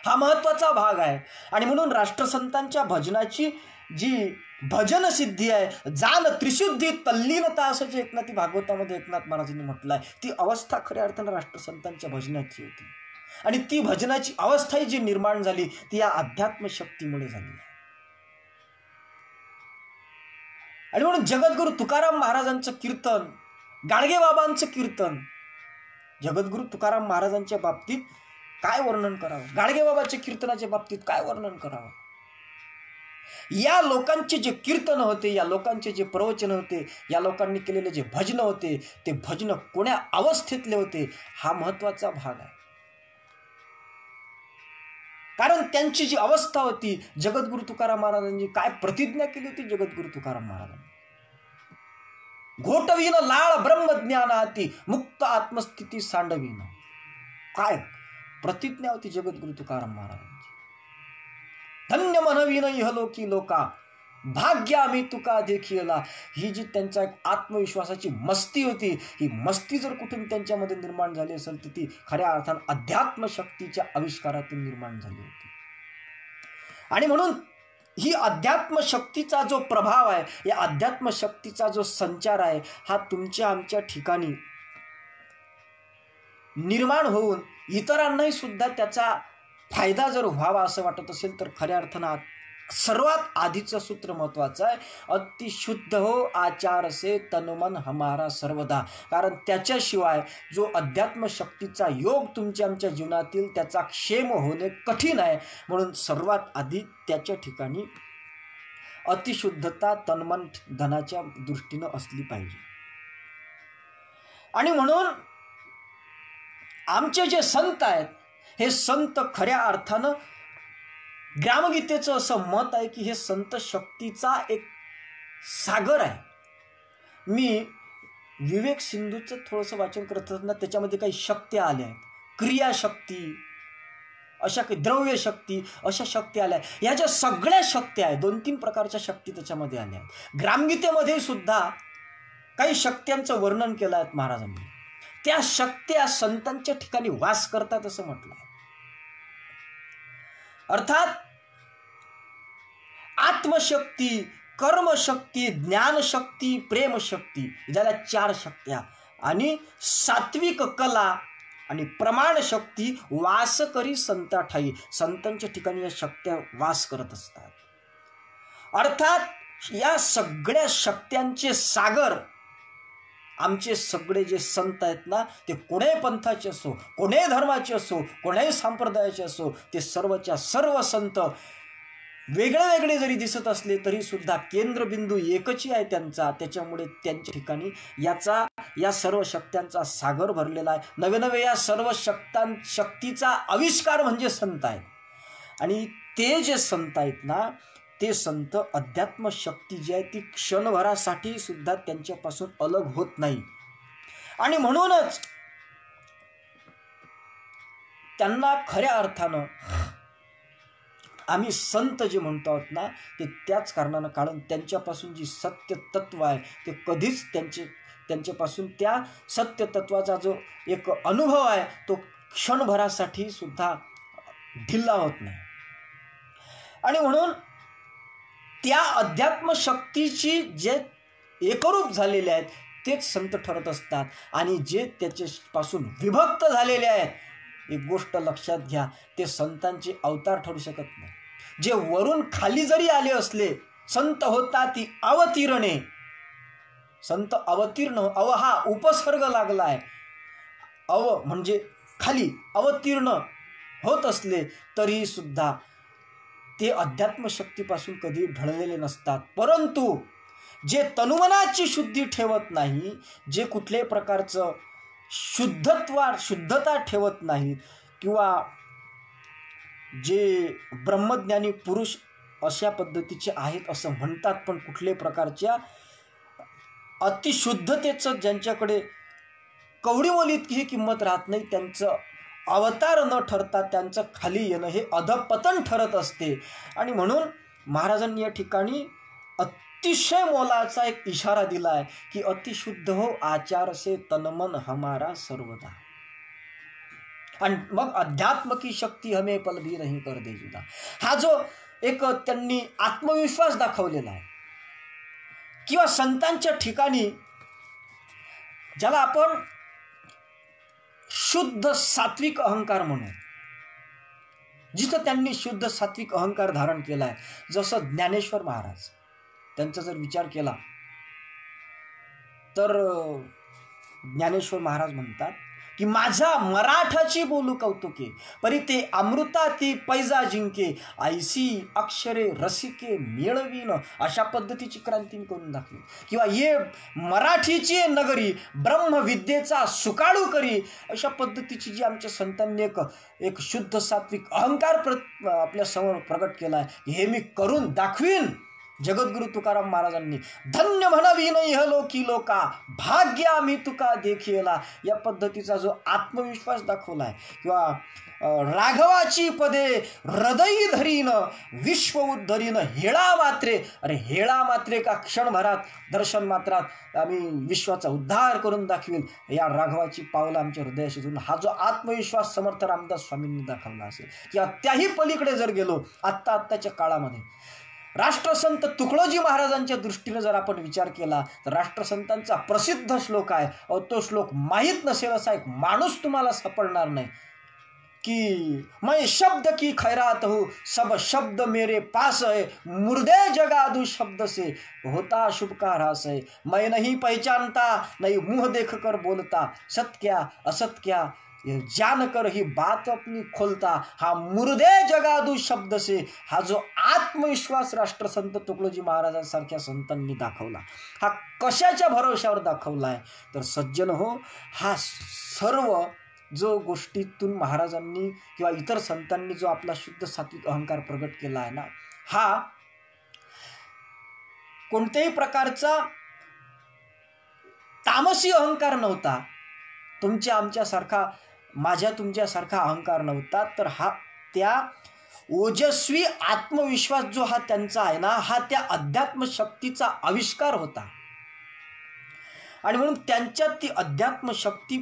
हा महत्वाचा भाग आहे. आणि म्हणून राष्ट्रसंतांच्या भजनाची जी भजन सिद्धी आहे, जाण त्रिशुद्धी तल्लीनता असं जे एकनाथी भागवतामध्ये एकनाथ महाराजांनी म्हटलं आहे, ती अवस्था खऱ्या अर्थानं राष्ट्रसंतांच्या भजनाची होती. आणि ती भजनाची अवस्थाही जी निर्माण झाली ती या अध्यात्म शक्तीमुळे झाली. आणि म्हणून जगद्गुरु तुकाराम महाराजांचं कीर्तन, गाडगेबाबांचं कीर्तन, जगद्गुरु तुकाराम महाराजांच्या बाबतीत काय वर्णन करावं, गाडगेबाबाच्या कीर्तनाच्या बाबतीत काय वर्णन करावं. या लोकांचे जे कीर्तन होते, या लोकांचे जे प्रवचन होते, या लोकांनी केलेले जे भजन होते, ते भजन कोण्या अवस्थेतले होते हा महत्वाचा भाग आहे. कारण त्यांची जी अवस्था होती, जगद्गुरु तुकाराम महाराजांनी काय प्रतिज्ञा केली होती. जगद्गुरु तुकाराम महाराजांनी घोटवीन लाळ ब्रह्मज्ञानाती मुक्त आत्मस्थिती सांडवीन, काय प्रतिज्ञा होती जगद्गुरु तुकाराम महाराजांची. धन्य म्हणवीन इहलोकी लोका भाग्य आम्ही तुका देखीला. ही जी त्यांचा एक आत्मविश्वासाची मस्ती होती, ही मस्ती जर कुठून त्यांच्यामध्ये निर्माण झाली असेल तर ती खऱ्या अर्थानं अध्यात्म शक्तीच्या आविष्कारातून निर्माण झाली होती. आणि म्हणून ही अध्यात्म शक्तीचा जो प्रभाव आहे, या अध्यात्म शक्तीचा जो संचार आहे, हा तुमच्या आमच्या ठिकाणी निर्माण होऊन इतरांनाही सुद्धा त्याचा फायदा जर व्हावा असं वाटत असेल तर खऱ्या अर्थानं सर्वात आधीचं सूत्र महत्वाचं आहे, अति शुद्ध हो आचार से तनमन हमारा सर्वदा. कारण त्याच्याशिवाय जो अध्यात्म शक्तीचा योग तुमच्या आमच्या जीवनातील त्याचा क्षेम होणे कठीण आहे. म्हणून सर्वात आधी त्याच्या ठिकाणी अतिशुद्धता तनमन धनाच्या दृष्टीनं असली पाहिजे. आणि म्हणून आमचे जे संत आहेत, हे संत खऱ्या अर्थानं ग्रामगीतेचं असं मत आहे की हे संत शक्तीचा एक सागर आहे. मी विवेक सिंधूचं थोडंसं वाचन करत असताना त्याच्यामध्ये काही शक्त्या आल्या आहेत, क्रियाशक्ती, अशा काही द्रव्य शक्ती, अशा शक्ती आल्या. ह्या ज्या सगळ्या शक्त्या आहेत, 2-3 प्रकारच्या शक्ती त्याच्यामध्ये आल्या आहेत. ग्रामगीतेमध्ये सुद्धा काही शक्त्यांचं वर्णन केलं आहे महाराजांनी. त्या शक्त्या संतांच्या ठिकाणी वास करतात असं म्हटलं आहे. अर्थात आत्मशक्ती, कर्मशक्ती, ज्ञानशक्ती, प्रेमशक्ती, ज्याला 4 शक्त्या, आणि सात्विक कला आणि प्रमाण शक्ती वास करी संता ठाई. संतांच्या ठिकाणी या शक्त्या वास करत असतात. अर्थात या सगळ्या शक्त्यांचे सागर आमचे सगळे जे संत आहेत ना, ते कोण्याही पंथाचे असो, कोण्याही धर्माचे असो, कोण्याही संप्रदायाचे असो, ते सर्वच्या सर्व संत वेगळे वेगळे जरी दिसत असले तरी सुद्धा केंद्रबिंदू एकच आहे त्यांचा. त्याच्यामुळे त्यांच्या ठिकाणी या सर्व शक्त्यांचा सागर भरलेला आहे. नवे नवे या सर्व शक्तीचा आविष्कार म्हणजे संत आहेत. आणि ते जे संत आहेत ना, ते संत अध्यात्म शक्ती जी आहे ती क्षणभरासाठी सुद्धा त्यांच्यापासून अलग होत नाही. आणि म्हणूनच त्यांना खऱ्या अर्थानं आम्ही संत जे म्हणतो आहोत ना, ते त्याच कारणानं, कारण त्यांच्यापासून जी सत्य तत्व आहे ते कधीच त्यांच्यापासून त्या सत्य तत्वाचा जो एक अनुभव आहे तो क्षणभरासाठी सुद्धा ढिल्ला होत नाही. आणि म्हणून त्या अध्यात्म शक्तीची जे एकरूप झालेले आहेत तेच संत ठरत असतात. आणि जे त्याच्यापासून विभक्त झालेले आहेत, एक गोष्ट लक्षात घ्या, ते संतांचे अवतार ठरू शकत नाही. जे वरून खाली जरी आले असले, संत होता ती अवतीर्णे, संत अवतीर्ण, अव हा उपसर्ग लागलाय, अव म्हणजे खाली, अवतीर्ण होत असले तरी सुद्धा ते अध्यात्म शक्तीपासून कधी ढळलेले नसतात. परंतु जे तनुमनाची शुद्धी ठेवत नाही, जे कुठल्याही प्रकारचं शुद्धता ठेवत नाहीत, किंवा जे ब्रह्मज्ञानी पुरुष अशा पद्धतीचे आहेत असं म्हणतात, पण कुठल्याही प्रकारच्या अतिशुद्धतेचं ज्यांच्याकडे कवडीमोल इतकी किंमत राहत नाही, त्यांचं अवतार न ठरता त्यांचं खाली येणं हे अधपतन ठरत असते. आणि म्हणून महाराजांनी या ठिकाणी अतिशय मोलाचा एक इशारा दिला आहे की अतिशुद्ध हो आचार से तनमन हमारा सर्वदा. आणि मग अध्यात्म की शक्ती हमें पल भी नहीं कर दे जुदा. हा जो एक त्यांनी आत्मविश्वास दाखवलेला आहे, किंवा संतांच्या ठिकाणी ज्याला आपण शुद्ध सात्विक अहंकार म्हणू, जिथं त्यांनी शुद्ध सात्विक अहंकार धारण केला आहे, जसं ज्ञानेश्वर महाराज, त्यांचा जर विचार केला तर ज्ञानेश्वर महाराज म्हणतात की माझा मराठाची बोलू कौतुके, परी ते अमृता ती पैजा जिंके, ऐसी अक्षरे रसिके मेळवीन. अशा पद्धतीची क्रांती करून दाखली. किंवा ये मराठीची नगरी ब्रह्मविद्येचा सुकाळू करी, अशा पद्धतीची जी आमच्या संतांनी एक शुद्ध सात्विक अहंकार आपल्या समोर प्रगट केला आहे, हे मी करून दाखवीन. जगद्गुरु तुकाराम महाराजांनी धन्य म्हणावी न इह लोकी लोका, भाग्य आम्ही तुका देखिला, या पद्धतीचा जो आत्मविश्वास दाखवला आहे. किंवा राघवाची पदे हृदयी धरीन विश्व उद्धरीन हेळा मात्रे, अरे हेळा मात्रे का क्षणभरात दर्शन मात्रात आम्ही विश्वाचा उद्धार करून दाखवील, या राघवाची पावलं आमच्या हृदयाशी जोडून, हा जो आत्मविश्वास समर्थ रामदास स्वामींनी दाखवला असेल. किंवा त्याही पलीकडे जर गेलो आत्ताच्या काळामध्ये राष्ट्रसंत तुकडोजी महाराजांच्या दृष्टीने जर आपण विचार केला तर राष्ट्रसंतांचा प्रसिद्ध श्लोक आहे, तो श्लोक माहीत नसेल असा एक माणूस तुम्हाला सापडणार नाही, कि मैं शब्द की खैरात हूँ सब शब्द मेरे पास है, मुर्दे जगादू शब्द से होता शुभ का ह्रास है, मैं नहीं पहचानता नहीं मुंह देख कर बोलता, सत्य क्या असत क्या जान कर ही बात अपनी खोलता, हा मुर्दे जगादू शब्द से, हा जो आत्मविश्वास राष्ट्रसंत तुकडोजी महाराजांसारख्या संतांनी दाखवला, हा कशाच्या भरोशावर दाखवलाय तर सज्जन हो, हा सर्व जो गोष्टीतून महाराजांनी किंवा इतर संतांनी जो आपला शुद्ध सात्विक अहंकार प्रगट केला आहे ना, हा कोणत्याही प्रकारचा तामसी अहंकार नव्हता, तुमच्या आमच्यासारखा माझ्या तुमच्यासारखा अहंकार नव्हता, तर हा त्या ओजस्वी आत्मविश्वास जो हा त्यांचा आहे ना, हा त्या अध्यात्म शक्तीचा आविष्कार होता. आणि म्हणून त्यांच्यात ती अध्यात्म शक्ती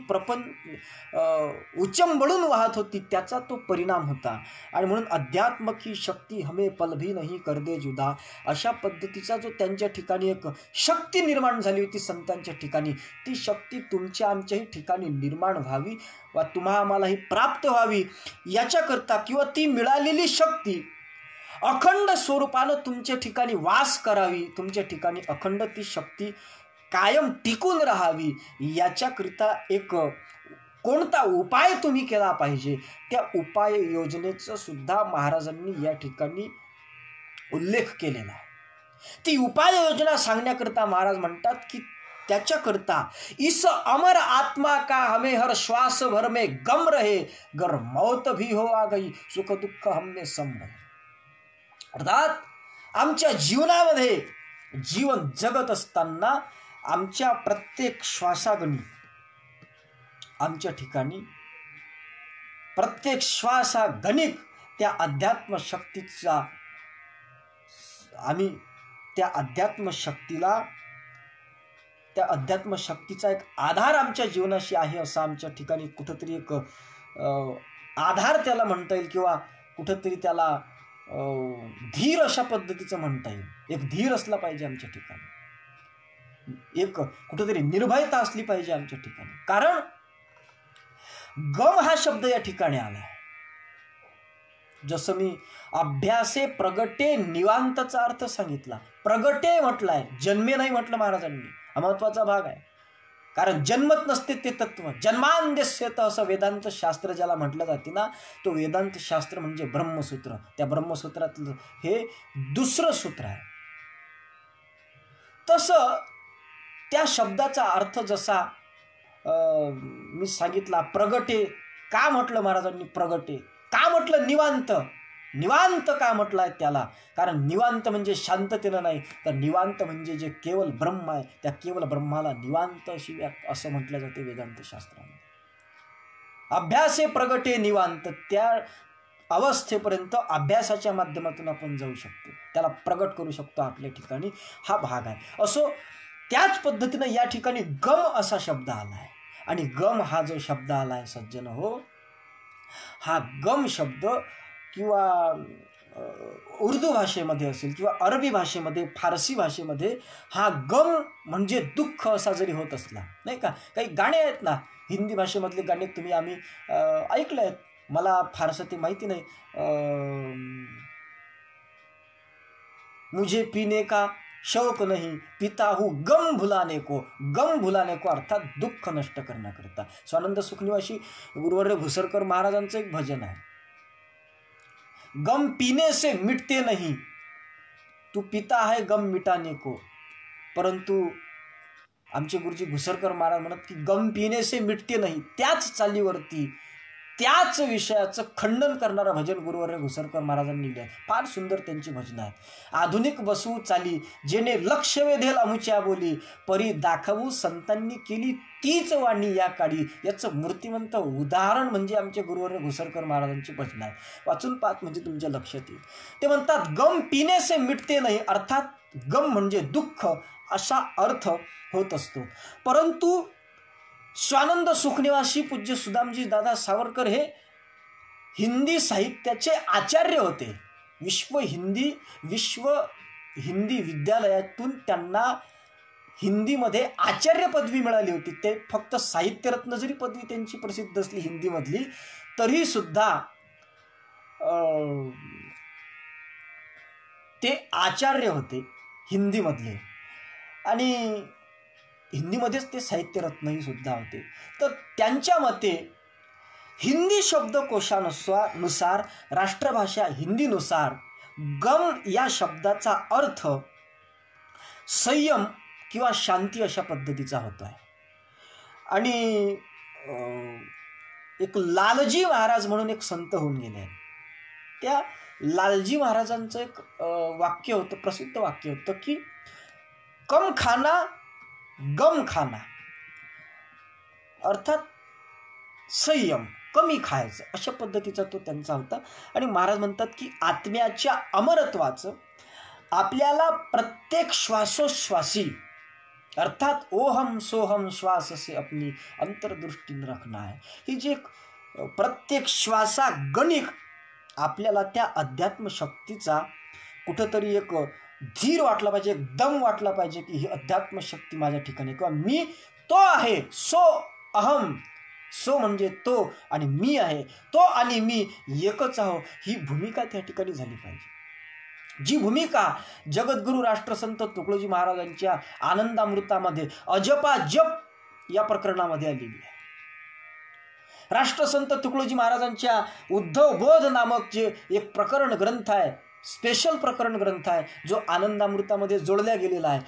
उचंबळून वाहत होती, त्याचा तो परिणाम होता. आणि म्हणून अध्यात्म की शक्ती हमें पल भी नहीं कर दे जुदा, अशा पद्धतीचा जो त्यांच्या ठिकाणी एक शक्ती निर्माण झाली होती संतांच्या ठिकाणी, ती शक्ती तुमच्या आमच्याही ठिकाणी निर्माण व्हावी वा तुम्हा आम्हालाही प्राप्त व्हावी याच्याकरता, किंवा ती मिळालेली शक्ती अखंड स्वरूपानं तुमच्या ठिकाणी वास करावी, तुमच्या ठिकाणी अखंड ती शक्ती कायम टिकून राहावी, याच्याकरिता एक कोणता उपाय तुम्ही केला पाहिजे, त्या उपाय योजनेचं सुद्धा महाराजांनी या ठिकाणी उल्लेख केलेला आहे. ती उपाय योजना सांगण्याकरता महाराज म्हणतात की त्याच्याकरता इस अमर आत्मा का हमें हर श्वास भर में गम रहे, गर मौत भी हो आ गई सुख दुःख हमने सम रहे. अर्थात आमच्या जीवनामध्ये जीवन जगत असताना आमच्या प्रत्येक श्वासागणी, आमच्या ठिकाणी प्रत्येक श्वासागणिक त्या अध्यात्म शक्तीचा, आम्ही त्या अध्यात्म शक्तीचा एक आधार आमच्या जीवनाशी आहे, असं आमच्या ठिकाणी कुठंतरी एक आधार त्याला म्हणता येईल, किंवा कुठंतरी त्याला धीर अशा पद्धतीचं म्हणता येईल. एक धीर असला पाहिजे आमच्या ठिकाणी, एक कुठंतरी निर्भयता असली पाहिजे आमच्या ठिकाणी. कारण गम हा शब्द या ठिकाणी आलाय. जसं मी अभ्यासे प्रगटे निवांतचा अर्थ सांगितला, प्रगटे म्हटलाय, जन्मे नाही म्हटलं महाराजांनी. हा महत्वाचा भाग आहे. कारण जन्मत नसते ते तत्व, जन्मांदेस्यत असं वेदांत शास्त्र ज्याला म्हटलं जाते ना, तो वेदांत शास्त्र म्हणजे ब्रह्मसूत्र. त्या ब्रह्मसूत्रातलं हे दुसरं सूत्र आहे. तसं त्या शब्दाचा अर्थ जसा मी सांगितला, प्रगटे का म्हटलं महाराजांनी, प्रगटे का म्हटलं, निवांत. निवांत का म्हटलंय त्याला, कारण निवांत म्हणजे शांततेनं नाही, तर निवांत म्हणजे जे केवळ ब्रह्म आहे, त्या केवळ ब्रह्माला निवांत अशी असं म्हटलं जाते वेदांत शास्त्रामध्ये. अभ्यासे प्रगटे निवांत, त्या अवस्थेपर्यंत अभ्यासाच्या माध्यमातून आपण जाऊ शकतो, त्याला प्रगट करू शकतो आपल्या ठिकाणी. हा भाग आहे. असो त्याच पद्धतीनं या ठिकाणी गम असा शब्द आलाय. आणि गम हा जो शब्द आलाय सज्जन हो, हा गम शब्द किंवा उर्दू भाषेमध्ये असेल किंवा अरबी भाषेमध्ये, फारसी भाषेमध्ये हा गम म्हणजे दुःख असा जरी होत असला, नाही का. काही गाणे आहेत ना हिंदी भाषेमधले गाणे, तुम्ही आम्ही ऐकले आहेत, मला फारसं ते माहिती नाही. मुझे पीने का शौक नहीं, पिता हूँ गम भुलाने को. गम भुलाने को अर्थात दुःख नष्ट करण्याकरता. स्वानंद सुखनिवासी गुरुवर्य घुसरकर महाराजांचं एक भजन आहे, गम पीने से मिटते नहीं, तू पिता है गम मिटाने को. परंतु आमचे गुरुजी घुसरकर महाराज म्हणत की गम पिणे से मिटते नाही. त्याच चालीवरती त्याच विषयाचं खंडन करणारं भजन गुरुवर्य घुसरकर महाराजांनी लिहिलं. फार सुंदर त्यांची भजनं आहेत. आधुनिक बसवू चाली, जेणे लक्ष वेधेल अमुच्या बोली, परी दाखवू संतांनी केली तीच वाणी या काळी. याचं मूर्तिमंत उदाहरण म्हणजे आमचे गुरुवर्य घुसरकर महाराजांची भजनं आहे. वाचून पाहत म्हणजे तुमच्या लक्षात येईल. ते म्हणतात गम पिणे से मिटते नाही, अर्थात गम म्हणजे दुःख असा अर्थ होत असतो. परंतु स्वानंद सुखनिवासी पूज्य सुदामजी दादा सावरकर हे हिंदी साहित्याचे आचार्य होते. विश्व हिंदी विद्यालयातून त्यांना हिंदीमध्ये आचार्य पदवी मिळाली होती. ते फक्त साहित्यरत्न जरी पदवी त्यांची प्रसिद्ध असली हिंदीमधली, तरी सुद्धा ते आचार्य होते हिंदीमधले, आणि हिंदीमध्येच ते साहित्यरत्नही सुद्धा होते. तर त्यांच्या मते हिंदी शब्दकोशानुसार, राष्ट्रभाषा हिंदीनुसार गम या शब्दाचा अर्थ संयम किंवा शांती अशा पद्धतीचा होतो आहे. आणि एक लालजी महाराज म्हणून एक संत होऊन गेले आहेत. त्या लालजी महाराजांचं एक वाक्य होतं, प्रसिद्ध वाक्य होतं की कम खाना गम खाना, अर्थात संयम, कमी खायचं, अशा पद्धतीचा तो त्यांचा होता. आणि महाराज म्हणतात की आत्म्याच्या अमरत्वाचं आपल्याला प्रत्येक श्वासोश्वासी, अर्थात ओहम सोहम श्वास से अपनी अंतर्दृष्टी रखना है. ही जी प्रत्येक श्वासागणिक आपल्याला त्या अध्यात्म शक्तीचा कुठंतरी एक धीर वाटला पाहिजे, एकदम वाटला पाहिजे की ही अध्यात्म शक्ती माझ्या ठिकाणी, किंवा मी तो आहे, सो अहम, सो म्हणजे तो आणि मी आहे, तो आणि मी एकच आहो, ही भूमिका त्या ठिकाणी झाली पाहिजे. जी भूमिका जगद्गुरु राष्ट्रसंत तुकडोजी महाराजांच्या आनंदामृतामध्ये अजपा जप या प्रकरणामध्ये आलेली आहे. राष्ट्रसंत तुकडोजी महाराजांच्या उद्धव बोध नामक जे एक प्रकरण ग्रंथ आहे, स्पेशल प्रकरण ग्रंथ आहे, जो आनंदामृतामध्ये जोडल्या गेलेला आहे.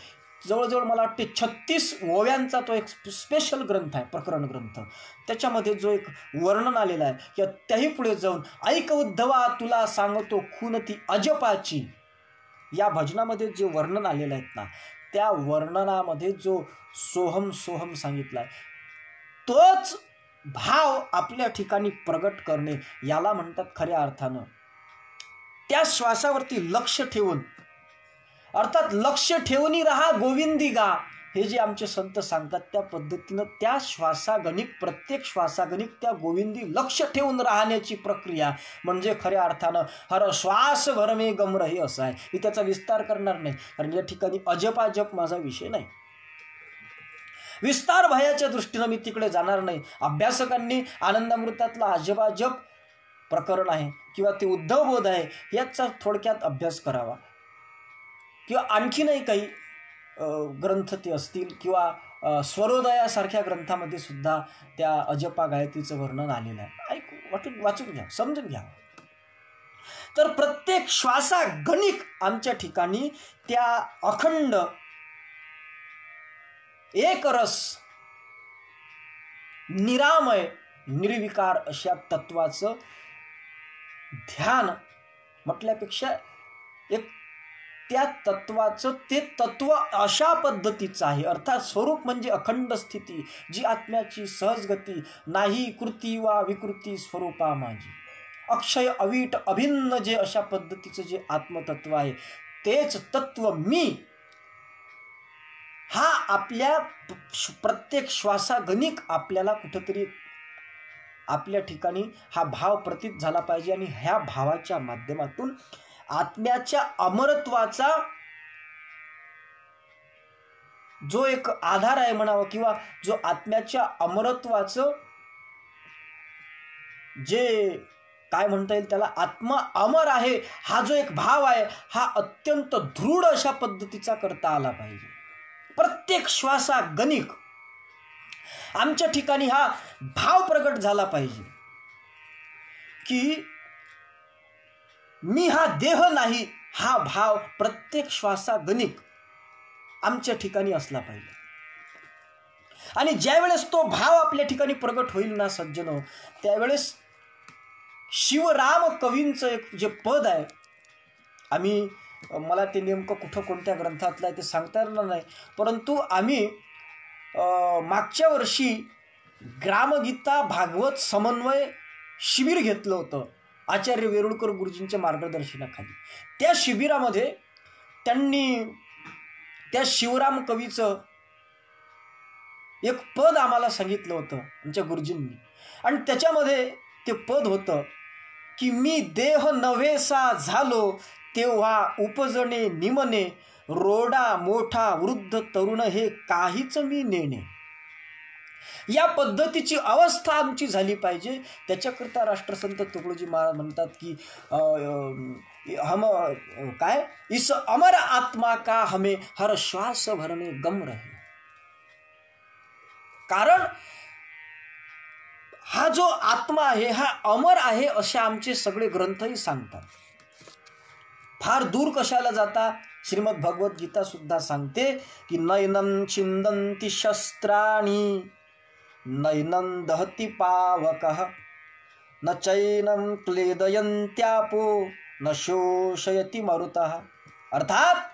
जवळजवळ मला वाटते 36 ओव्यांचा तो एक स्पेशल ग्रंथ आहे, प्रकरण ग्रंथ. त्याच्यामध्ये जो एक वर्णन आलेलं आहे की त्याही पुढे जाऊन ऐक उद्धवा तुला सांगतो खून ती अजपाची, या भजनामध्ये जे वर्णन आलेलं आहेत ना, त्या वर्णनामध्ये जो सोहम सोहम सांगितलाय, तोच भाव आपल्या ठिकाणी प्रगट करणे, याला म्हणतात खऱ्या अर्थानं त्या श्वासावरती लक्ष ठेवून, अर्थात लक्ष ठेवून राहा गोविंदी गा, हे जे आमचे संत सांगतात त्या पद्धतीनं त्या श्वासागणिक, प्रत्येक श्वासागणिक त्या गोविंदी लक्ष ठेवून राहण्याची प्रक्रिया म्हणजे खऱ्या अर्थानं हर श्वास भर में गम रहे असं आहे. मी त्याचा विस्तार करणार नाही, कारण या ठिकाणी अजपाजप माझा विषय नाही. विस्तार भयाच्या दृष्टीनं मी तिकडे जाणार नाही. अभ्यासकांनी आनंदामृतातला अजपाजप प्रकरण आहे किंवा ते उद्धवबोध आहे याचा थोडक्यात अभ्यास करावा, किंवा आणखीनही काही ग्रंथ ते असतील, किंवा स्वरोदयासारख्या ग्रंथामध्ये सुद्धा त्या अजपा गायत्रीचं वर्णन आलेलं आहे. वाचून घ्या, समजून घ्या. तर प्रत्येक श्वासागणिक आमच्या ठिकाणी त्या अखंड एकरस निरामय निर्विकार अशा तत्वाचं ध्यान म्हटल्यापेक्षा एक त्या तत्वाचं ते तत्व अशा पद्धतीचं आहे, अर्थात स्वरूप म्हणजे अखंड स्थिती, जी आत्म्याची सहज गती, नाही कृती वा विकृती स्वरूपा माझी, अक्षय अवीट अभिन्न, जे अशा पद्धतीचं जे आत्मतत्व आहे तेच तत्व मी. हा आपल्या प्रत्येक श्वासागणिक आपल्याला कुठेतरी आपल्या ठिकाणी हा भाव प्रतीत झाला पाहिजे, आणि ह्या भावाच्या माध्यमातून आत्म्याच्या अमरत्वाचा जो एक आधार आहे म्हणावं, किंवा जो आत्म्याच्या अमरत्वाचं जे काय म्हणता येईल त्याला, आत्मा अमर आहे हा जो एक भाव आहे, हा अत्यंत दृढ अशा पद्धतीचा करता आला पाहिजे. प्रत्येक श्वासागणिक आमच्या ठिकाणी हा भाव प्रगट झाला पाहिजे की मी हा देह नाही, हा भाव प्रत्येक श्वासागणिक आमच्या ठिकाणी असला पाहिजे. आणि ज्यावेळेस तो भाव आपल्या ठिकाणी प्रगट होईल ना सज्जनो, त्यावेळेस शिवराम कवींचं एक जे पद आहे, मला ते नेमकं कुठं कोणत्या ग्रंथातलं आहे ते सांगता येणार नाही, परंतु आम्ही मागच्या वर्षी ग्रामगीता भागवत समन्वय शिबिर घेतलं होतं आचार्य वेरुळकर गुरुजींच्या मार्गदर्शनाखाली. त्या शिबिरामध्ये त्यांनी त्या शिवराम कवीचं एक पद आम्हाला सांगितलं होतं आमच्या गुरुजींनी, आणि त्याच्यामध्ये ते पद होतं की मी देह नव्हेसा झालो तेव्हा उपजणे निमने, रोडा मोठा वृद्ध तरुण हे काहीच मी नेणे. या पद्धतीची अवस्था आमची झाली पाहिजे. त्याच्याकरता राष्ट्रसंत तुकडोजी महाराज म्हणतात की हम काय इस अमर आत्मा का हमें हर श्वास भर में गम रहे. कारण हा जो आत्मा आहे हा अमर आहे असे आमचे सगळे ग्रंथही सांगतात. फार दूर कशाला जाता, श्रीमद भगवद्गीता सुद्धा सांगते की नैनं छिंदन्ति शस्त्राणि नैनं दहति पावकः न चैनं क्लेदयन्त्यापो न शोषयति मरुतः. अर्थात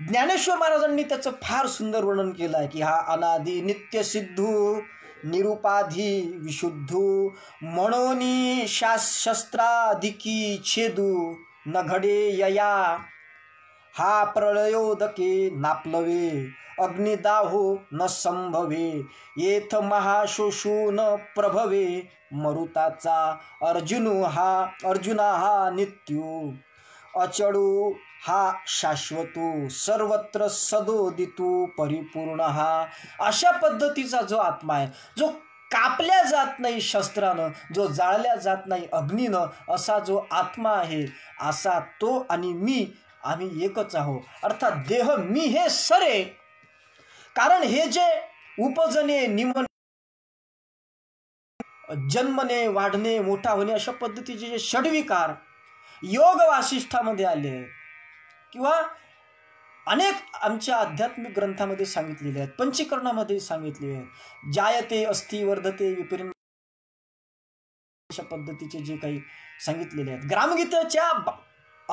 ज्ञानेश्वर महाराजांनी त्याचं फार सुंदर वर्णन केलं आहे की हा अनादि नित्य सिद्धू निरुपाधी विशुद्धू म्हणोनी शस्त्राधिकी छेदू न घडे यया, हा प्रलयोदके नापलवे अग्निदाहो न संभवे, येथ महाशोषू न प्रभवे मरुताचा अर्जुना हा नित्यो अचळू हा शाश्वतो सर्वत्र सदोदितो परिपूर्ण हा. अशा पद्धतीचा जो आत्मा आहे, जो कापल्या जात नाही शस्त्रानं, जो जाळल्या जात नाही अग्नीनं, असा जो आत्मा आहे, असा तो आणि मी आम्ही एकच आहोत. अर्थात देह मी हे सरे, कारण हे जे उपजणे निमने जन्मने वाढणे मोठा होणे अशा पद्धतीचे जे षड्विकार योग वासिष्ठामध्ये आले आहेत किंवा अनेक आमच्या आध्यात्मिक ग्रंथामध्ये सांगितलेले आहेत, पंचीकरणामध्ये सांगितले आहेत, जायते अस्ति वर्धते विपरीत अशा पद्धतीचे जे काही सांगितलेले आहेत. ग्रामगीतेच्या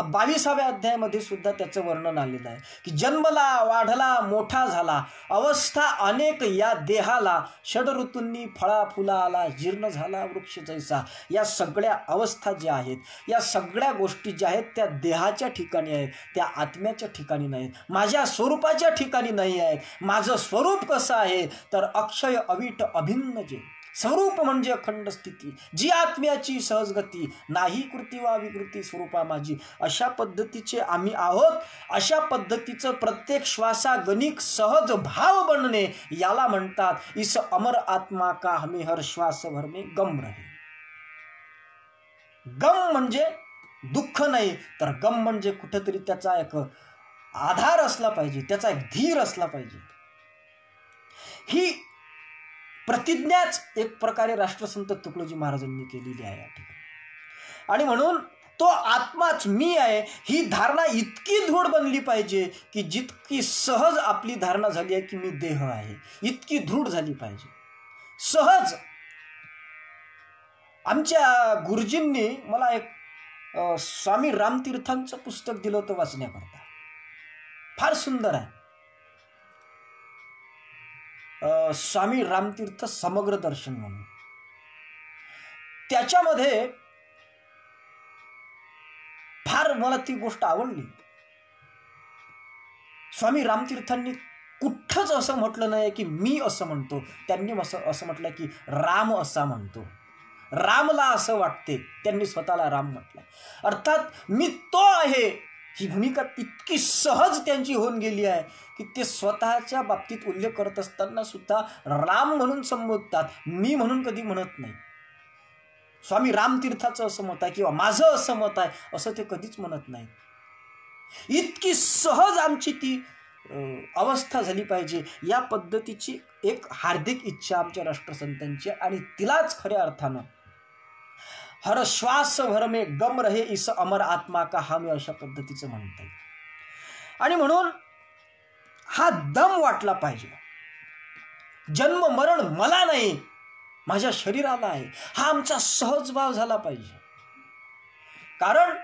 22व्या अध्यायामध्ये सुद्धा त्याचं वर्णन आलेलं आहे की जन्मला, वाढला, मोठा झाला, अवस्था अनेक या देहाला, षड ऋतूंनी फळा फुला आला, जीर्ण झाला वृक्ष जैसा. या सगळ्या अवस्था ज्या आहेत, या सगळ्या गोष्टी ज्या आहेत त्या देहाच्या ठिकाणी आहेत, त्या आत्म्याच्या ठिकाणी नाहीत, माझ्या स्वरूपाच्या ठिकाणी नाही आहेत. माझं स्वरूप कसं आहे तर अक्षय अवीट अभिन्न जे स्वरूप म्हणजे अखंड स्थिती, जी आत्म्याची सहज गती, नाही कृती वा विकृती स्वरूपा माझी. अशा पद्धतीचे आम्ही आहोत. अशा पद्धतीचं प्रत्येक श्वासागणिक सहज भाव बनणे याला म्हणतात इस अमर आत्मा का हमें हर श्वास भर में गम रहे. गम म्हणजे दुःख नाही, तर गम म्हणजे कुठेतरी त्याचा एक आधार असला पाहिजे, त्याचा एक धीर असला पाहिजे. ही प्रतिज्ञाच एक प्रकारे राष्ट्रसंत तुकडोजी महाराजांनी केलेली आहे या ठिकाणी. आणि म्हणून तो आत्माच मी आहे ही धारणा इतकी दृढ बनली पाहिजे की जितकी सहज आपली धारणा झाली आहे की मी देह आहे, इतकी दृढ झाली पाहिजे. सहज. आमच्या गुरुजींनी मला एक स्वामी रामतीर्थांचं पुस्तक दिलं होतं वाचण्याकरता. फार सुंदर आहे. स्वामी रामतीर्थ समग्र दर्शन म्हणून. त्याच्यामध्ये फार मला ती गोष्ट आवडली. स्वामी रामतीर्थांनी कुठंच असं म्हटलं नाही की मी असं म्हणतो. त्यांनी असं म्हटलं की राम असा म्हणतो, रामला असं वाटते, त्यांनी स्वतःला राम म्हटलं. अर्थात मी तो आहे ही भूमिका इतकी सहज त्यांची होऊन गेली आहे की ते स्वतःच्या बाबतीत उल्लेख करत असताना सुद्धा राम म्हणून संबोधतात, मी म्हणून कधी म्हणत नाही. स्वामी रामतीर्थाचं असं मत आहे किंवा माझं असं मत आहे असं ते कधीच म्हणत नाही. इतकी सहज आमची ती अवस्था झाली पाहिजे या पद्धतीची एक हार्दिक इच्छा आमच्या राष्ट्रसंतांची. आणि तिलाच खऱ्या अर्थानं हर श्वास भर में गम रहे इस अमर आत्मा का हम अशा पद्धतीचं म्हणता येईल. आणि म्हणून हा दम वाटला पाहिजे. जन्म मरण मला नाही, माझ्या शरीराला आहे, हा आमचा सहज भाव झाला पाहिजे. कारण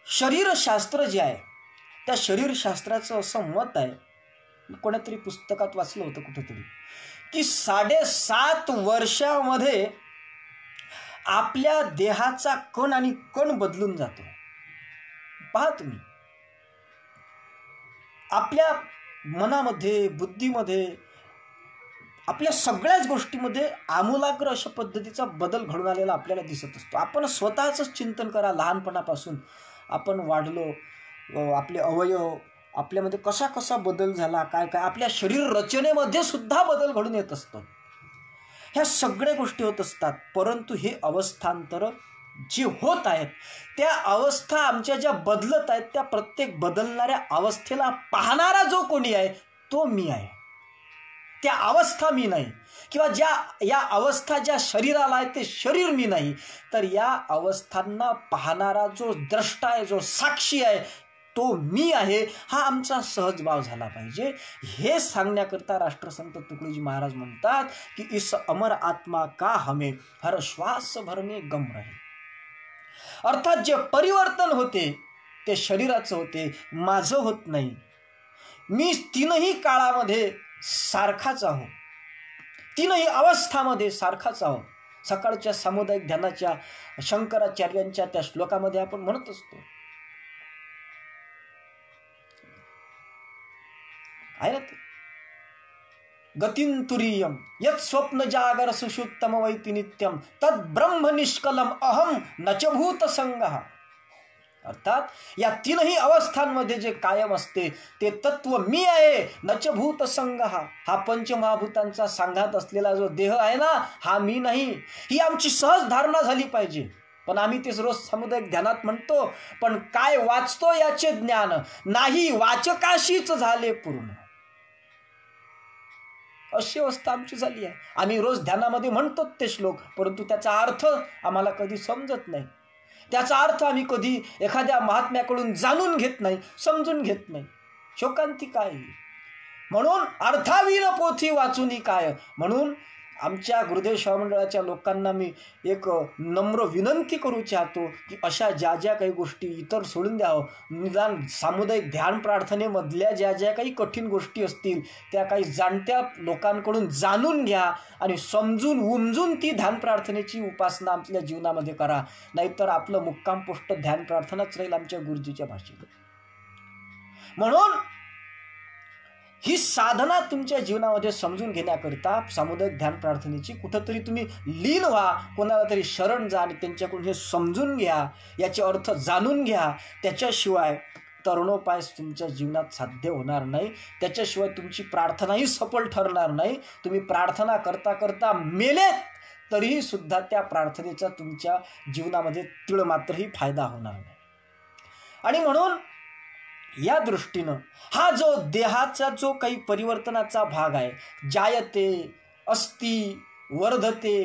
शरीरशास्त्र जे आहे त्या शरीरशास्त्राचं असं मत आहे, कोणत्यातरी पुस्तकात वाचलं होतं कुठेतरी, की 7.5 वर्षामध्ये आपल्या देहाचा कण आणि कण बदलून जातो. पहा तुम्ही, आपल्या मनामध्ये, बुद्धीमध्ये, आपल्या सगळ्याच गोष्टीमध्ये आमूलाग्र अशा पद्धतीचा बदल घडून आलेला आपल्याला दिसत असतो. आपण स्वतःच चिंतन करा. लहानपणापासून आपण वाढलो, आपले अवयव आपल्यामध्ये कसा कसा बदल झाला, काय काय आपल्या शरीर रचनेमध्ये सुद्धा बदल घडून येत असतो. ह्या सगळ्या गोष्टी होत असतात. परंतु हे अवस्थांतर जे होत आहेत त्या अवस्था आमच्या ज्या बदलत आहेत त्या प्रत्येक बदलणाऱ्या अवस्थेला पाहणारा जो कोणी आहे तो मी आहे. त्या अवस्था मी नाही. किंवा या अवस्था ज्या शरीराला आहे ते शरीर मी नाही. तर या अवस्थांना पाहणारा जो द्रष्टा आहे, जो साक्षी आहे तो मी आहे. हा आमचा सहज भाव झाला पाहिजे. हे सांगण्याकरता राष्ट्रसंत तुकडोजी महाराज म्हणतात की इस अमर आत्मा का हमें हर श्वास भर में गम रहे. अर्थात जे परिवर्तन होते ते शरीराचं होते, माझं होत नाही. मी तीनही काळामध्ये सारखाच आहो, तीनही अवस्थामध्ये सारखाच आहो. सकाळच्या सामुदायिक ध्यानाच्या शंकराचार्यांच्या त्या श्लोकामध्ये आपण म्हणत असतो आहे ना ते, गतिं तुरीयम यत् स्वप्न जागर सुषुप्तम वैति नित्यम तद ब्रह्म निष्कलम अहम नचभूत संगः. अर्थात या तीनही अवस्थांमध्ये जे कायम असते ते तत्व मी आहे. नचभूत संगः, हा पंचमहाभूतांचा सांघात असलेला जो देह आहे ना हा मी नाही. ही आमची सहज धारणा झाली पाहिजे. पण आम्ही तेच रोज सामुदायिक ध्यानात म्हणतो, पण काय वाचतो याचे ज्ञान नाही, वाचकाशीच झाले पूर्ण. अशी अवस्था आमची झाली आहे. आम्ही रोज ध्यानामध्ये म्हणतो ते श्लोक, परंतु त्याचा अर्थ आम्हाला कधी समजत नाही. त्याचा अर्थ आम्ही कधी एखाद्या महात्म्याकडून जाणून घेत नाही, समजून घेत नाही. शोकांती काय. म्हणून अर्थाविन पोथी वाचूनी काय. म्हणून आमच्या गुरुदेव सेवा मंडळाच्या लोकांना मी एक नम्र विनंती करू इच्छितो की अशा ज्या ज्या काही गोष्टी इतर सोडून द्यावं, निदान सामुदायिक ध्यान प्रार्थनेमधल्या ज्या ज्या काही कठीण गोष्टी असतील त्या काही जाणत्या लोकांकडून जाणून घ्या आणि समजून उमजून ती ध्यान प्रार्थनेची उपासना आपल्या जीवनामध्ये करा. नाहीतर आपलं मुक्काम पोस्ट ध्यान प्रार्थनाच राहील आमच्या गुरुजीच्या भाषेत. म्हणून ही साधना तुमच्या जीवनामध्ये समजून घेण्याकरिता सामुदायिक ध्यान प्रार्थनेची कुठंतरी तुम्ही लीन व्हा, कोणाला तरी शरण जा आणि त्यांच्याकडून हे समजून घ्या, याचे अर्थ जाणून घ्या. त्याच्याशिवाय तरुणोपाय तुमच्या जीवनात साध्य होणार नाही. त्याच्याशिवाय तुमची प्रार्थनाही सफल ठरणार नाही. तुम्ही प्रार्थना करता करता मेलेत तरीही सुद्धा त्या प्रार्थनेचा तुमच्या जीवनामध्ये तीळ मात्रही फायदा होणार नाही. आणि म्हणून या दृष्टीनं हा जो देहाचा जो काही परिवर्तनाचा भाग आहे, जायते अस्ति वर्धते,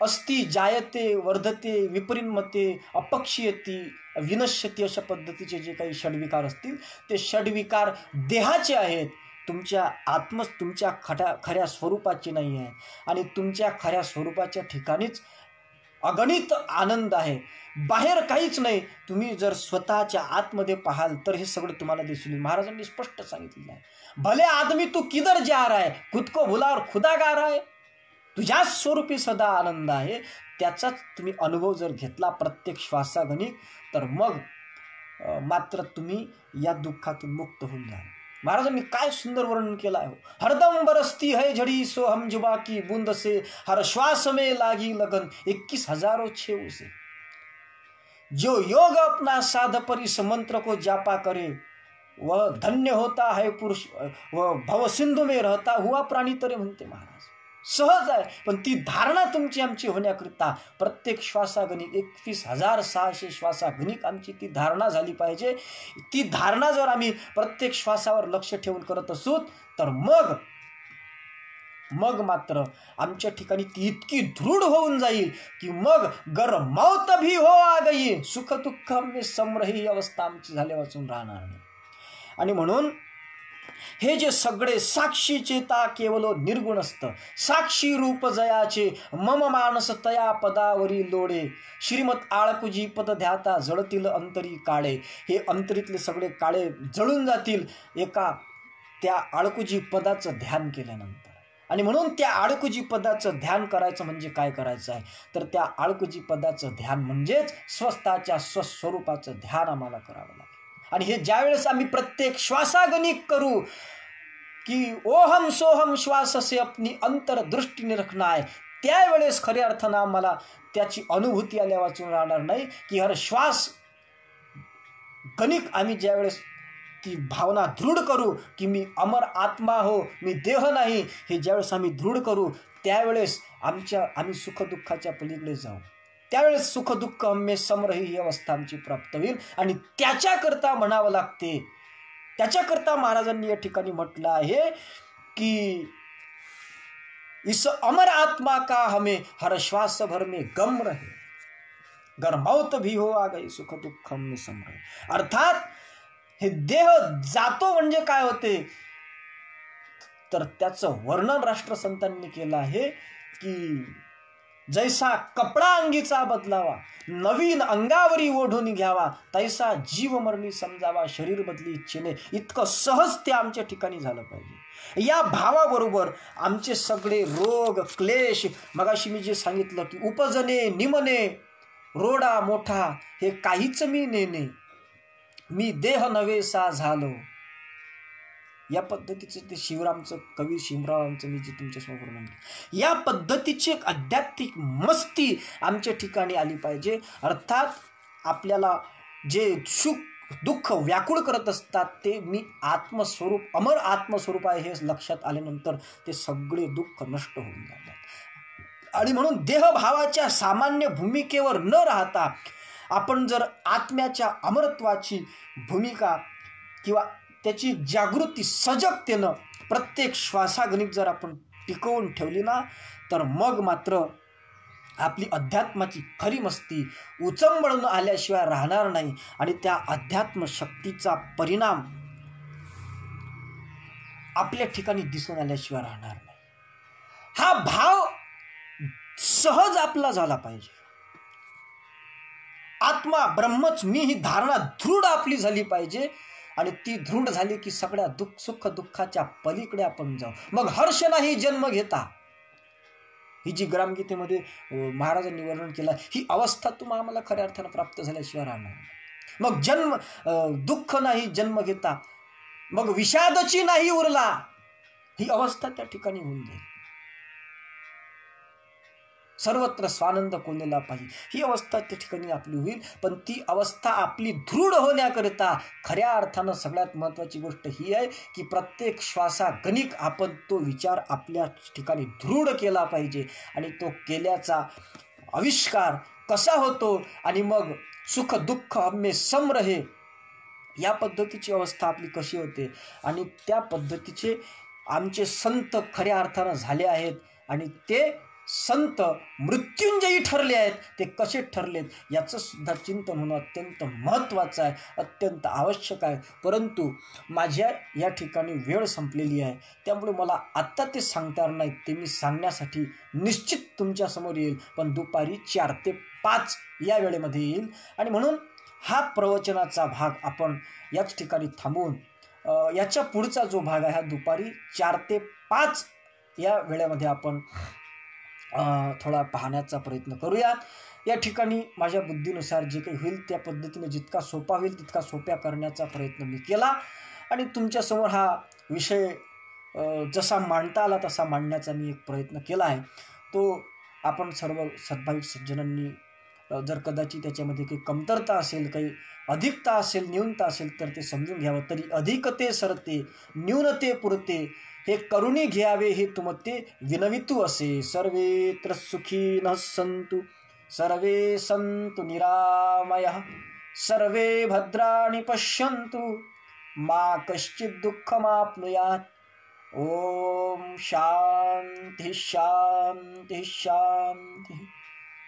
अस्ति जायते वर्धते विपरिणमते अपक्षीयती विनश्यती, अशा पद्धतीचे जे काही षड्विकार असतील ते षड्विकार देहाचे आहेत. तुमच्या खऱ्या स्वरूपाची नाही आहे. आणि तुमच्या खऱ्या स्वरूपाच्या ठिकाणीच अगणित आनंद आहे, बाहेर काहीच नाही. तुम्ही जर स्वतःच्या आतमध्ये पाहाल तर हे सगळं तुम्हाला दिसून येईल. महाराजांनी स्पष्ट सांगितलेलं आहे, भले आदमी तू किधर जा रहा है, खुद को भुला और खुदा गा रहा है. तुझ्याच स्वरूपी सदा आनंद आहे. त्याचाच तुम्ही अनुभव जर घेतला प्रत्येक श्वासागणिक तर मग मात्र तुम्ही या दुःखातून मुक्त होऊन जाल. महाराजांनी काय सुंदर वर्णन केलं आहे. हरदम बरसती है झड़ी सो हम जुबा की बूंद से, हर श्वास में लागी लगन 21,000 छेव से. जो योग अपना साध परिस मंत्र को जापा करे वह धन्य होता है पुरुष, वह भव सिंधु में रहता हुआ प्राणी तरे, म्हणते महाराज. सहज आहे, पण ती धारणा तुमची आमची होण्याकरिता प्रत्येक श्वासागणिक 21,600 श्वासागणिक आमची ती धारणा झाली पाहिजे. ती धारणा जर आम्ही प्रत्येक श्वासावर लक्ष ठेवून करत असू तर मग मात्र आमच्या ठिकाणी ती इतकी दृढ होऊन जाईल की मग गर मौत भी हो आ गई सुख दुःख में समरही ही अवस्था आमची झाले वाचून राहणार नाही. आणि म्हणून हे जे सगळे साक्षी चेता केवलो निर्गुण असतं, साक्षी रूप जयाचे मम मानस तया पदावरी लोडे, श्रीमत आळकुजी पद ध्याता जळतील अंतरी काळे. हे अंतरीतले सगळे काळे जळून जातील एका त्या आळकुजी पदाचं ध्यान केल्यानंतर. आणि म्हणून त्या आळकुजी पदाचं ध्यान करायचं म्हणजे काय करायचं आहे तर त्या आळकुजी पदाचं ध्यान म्हणजेच स्वस्ताच्या स्वस्वरूपाचं ध्यान आम्हाला करावं लागेल. आणि हे ज्यावेळेस आम्ही प्रत्येक श्वासागणिक करू की ओहम सोहम श्वास से अपनी अंतरदृष्टी रखना आहे, त्यावेळेस खऱ्या अर्थानं आम्हाला त्याची अनुभूती आल्या वाचून राहणार नाही की हर श्वास गणिक आम्ही ज्यावेळेस ती भावना दृढ करू की मी अमर आत्मा हो, मी देह नाही, हे ज्यावेळेस आम्ही दृढ करू त्यावेळेस आम्ही सुखदुःखाच्या पलीकडे जाऊ. त्यावेळेस सुख दुःख हम्मे समरही ही अवस्था आमची प्राप्त होईल. आणि त्याच्याकरता म्हणावं लागते, त्याच्याकरता महाराजांनी या ठिकाणी म्हटलं आहे की इस अमर आत्मा का हमें हर श्वास भर में गम रहे, गर मौत भी हो आ गई सुख दुःख हम्मे समरही. अर्थात हे देह जातो म्हणजे काय होते तर त्याचं वर्णन राष्ट्रसंतांनी केलं आहे की जैसा कपडा अंगीचा बदलावा, नवीन अंगावरी ओढून घ्यावा, तैसा जीव मरणी समजावा, शरीर बदली इच्छेने. इतकं सहज ते आमच्या ठिकाणी झालं पाहिजे. या भावाबरोबर आमचे सगळे रोग क्लेश, मगाशी मी जे सांगितलं की उपजने निमने रोडा मोठा हे काहीच मी नेने, मी देह नवेसा झालो. या पद्धतीचं ते शिवरामचं कवी शिवरामचं मी जे तुमच्यासमोर म्हणतो, या पद्धतीची एक आध्यात्मिक मस्ती आमच्या ठिकाणी आली पाहिजे. अर्थात आपल्याला जे सुख दुःख व्याकुळ करत असतात ते मी आत्मस्वरूप अमर आत्मस्वरूप आहे हे लक्षात आल्यानंतर ते सगळे दुःख नष्ट होऊन जातात. आणि म्हणून देहभावाच्या सामान्य भूमिकेवर न राहता आपण जर आत्म्याच्या अमरत्वाची भूमिका किंवा त्याची जागृती सजगतेनं प्रत्येक श्वासागणिक जर आपण टिकवून ठेवली ना तर मग मात्र आपली अध्यात्माची खरी मस्ती उचंबळून आल्याशिवाय राहणार नाही. आणि त्या अध्यात्म शक्तीचा परिणाम आपल्या ठिकाणी दिसून आल्याशिवाय राहणार नाही. हा भाव सहज आपला झाला पाहिजे. आत्मा ब्रह्मच मी ही धारणा दृढ आपली झाली पाहिजे. आणि ती दृढ झाली की सगळ्या सुख दुःखाच्या पलीकडे आपण जाऊ. मग हर्ष नाही जन्म घेता, ही जी ग्रामगीतेमध्ये महाराजांनी वर्णन केलं, ही अवस्था तुम्हाला आम्हाला खऱ्या अर्थानं प्राप्त झाल्याशिवाय राहणार. मग दुःख नाही जन्म घेता, मग विषादची नाही उरला, ही अवस्था त्या ठिकाणी होऊन जाईल. सर्वत्र स्वानंद कोणेला पाहिजे, ही अवस्था त्या ठिकाणी आपली होईल. पण ती अवस्था आपली दृढ होण्याकरिता खऱ्या अर्थानं सगळ्यात महत्त्वाची गोष्ट ही आहे की प्रत्येक श्वासागणिक आपण तो विचार आपल्या ठिकाणी दृढ केला पाहिजे. आणि तो केल्याचा आविष्कार कसा होतो आणि मग सुख दुःख हम्मे सम रहे, या पद्धतीची अवस्था आपली कशी होते. आणि त्या पद्धतीचे आमचे संत खऱ्या अर्थानं झाले आहेत. आणि ते संत मृत्युंजयी ठरले आहेत. ते कसे ठरलेत याचं सुद्धा चिंतन होणं अत्यंत महत्त्वाचं आहे, अत्यंत आवश्यक आहे. परंतु माझ्या या ठिकाणी वेळ संपलेली आहे, त्यामुळे मला आत्ता ते सांगता येणार नाही. ते मी सांगण्यासाठी निश्चित तुमच्यासमोर येईल, पण दुपारी 4 ते 5 या वेळेमध्ये येईल. आणि म्हणून हा प्रवचनाचा भाग आपण याच ठिकाणी थांबवून याच्या पुढचा जो भाग आहे हा दुपारी 4 ते 5 या वेळेमध्ये आपण थोडा पाहण्याचा प्रयत्न करूया. या ठिकाणी माझ्या बुद्धीनुसार जे काही होईल त्या पद्धतीने जितका सोपा होईल तितका सोप्या करण्याचा प्रयत्न मी केला. आणि तुमच्यासमोर हा विषय जसा मांडता आला तसा मांडण्याचा मी एक प्रयत्न केला आहे. तो आपण सर्व सद्भाविक सज्जनांनी जर कदाचित त्याच्यामध्ये काही कमतरता असेल, काही अधिकता असेल, न्यूनता असेल तर ते समजून घ्यावं. तरी अधिकते सरते न्यूनते पुरते, हे करुणी घ्यावे हे तुमते विनवितू असे. सर्वेत्र सुखीनः सन्तु सर्वे सन्तु निरामयः सर्वे भद्राणि पश्यन्तु मा कश्चित् दुःखमाप्नुयात्. ओम शांति शांति शांति.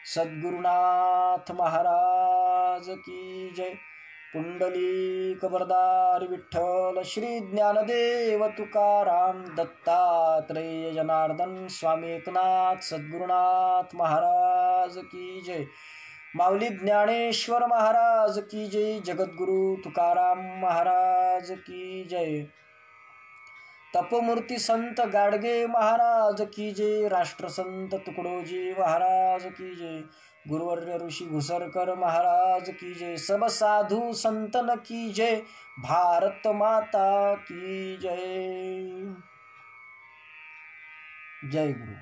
सद्गुरुनाथ महाराज की जय. पुंडलीक वरदारी विठ्ठल श्री ज्ञानदेव तुकाराम दत्तात्रेय जनार्दन स्वामी एकनाथ सद्गुरुनाथ महाराज की जय. माऊली ज्ञानेश्वर महाराज की जय. जगद्गुरु तुकाराम महाराज की जय. तपोमूर्ती संत गाडगे महाराज की जय. राष्ट्रसंत तुकडोजी महाराज की जय. गुरुवर्य ऋषी घुसरकर महाराज की जय. सब साधु संतन की जय. भारत माता की जय. जय गुरु.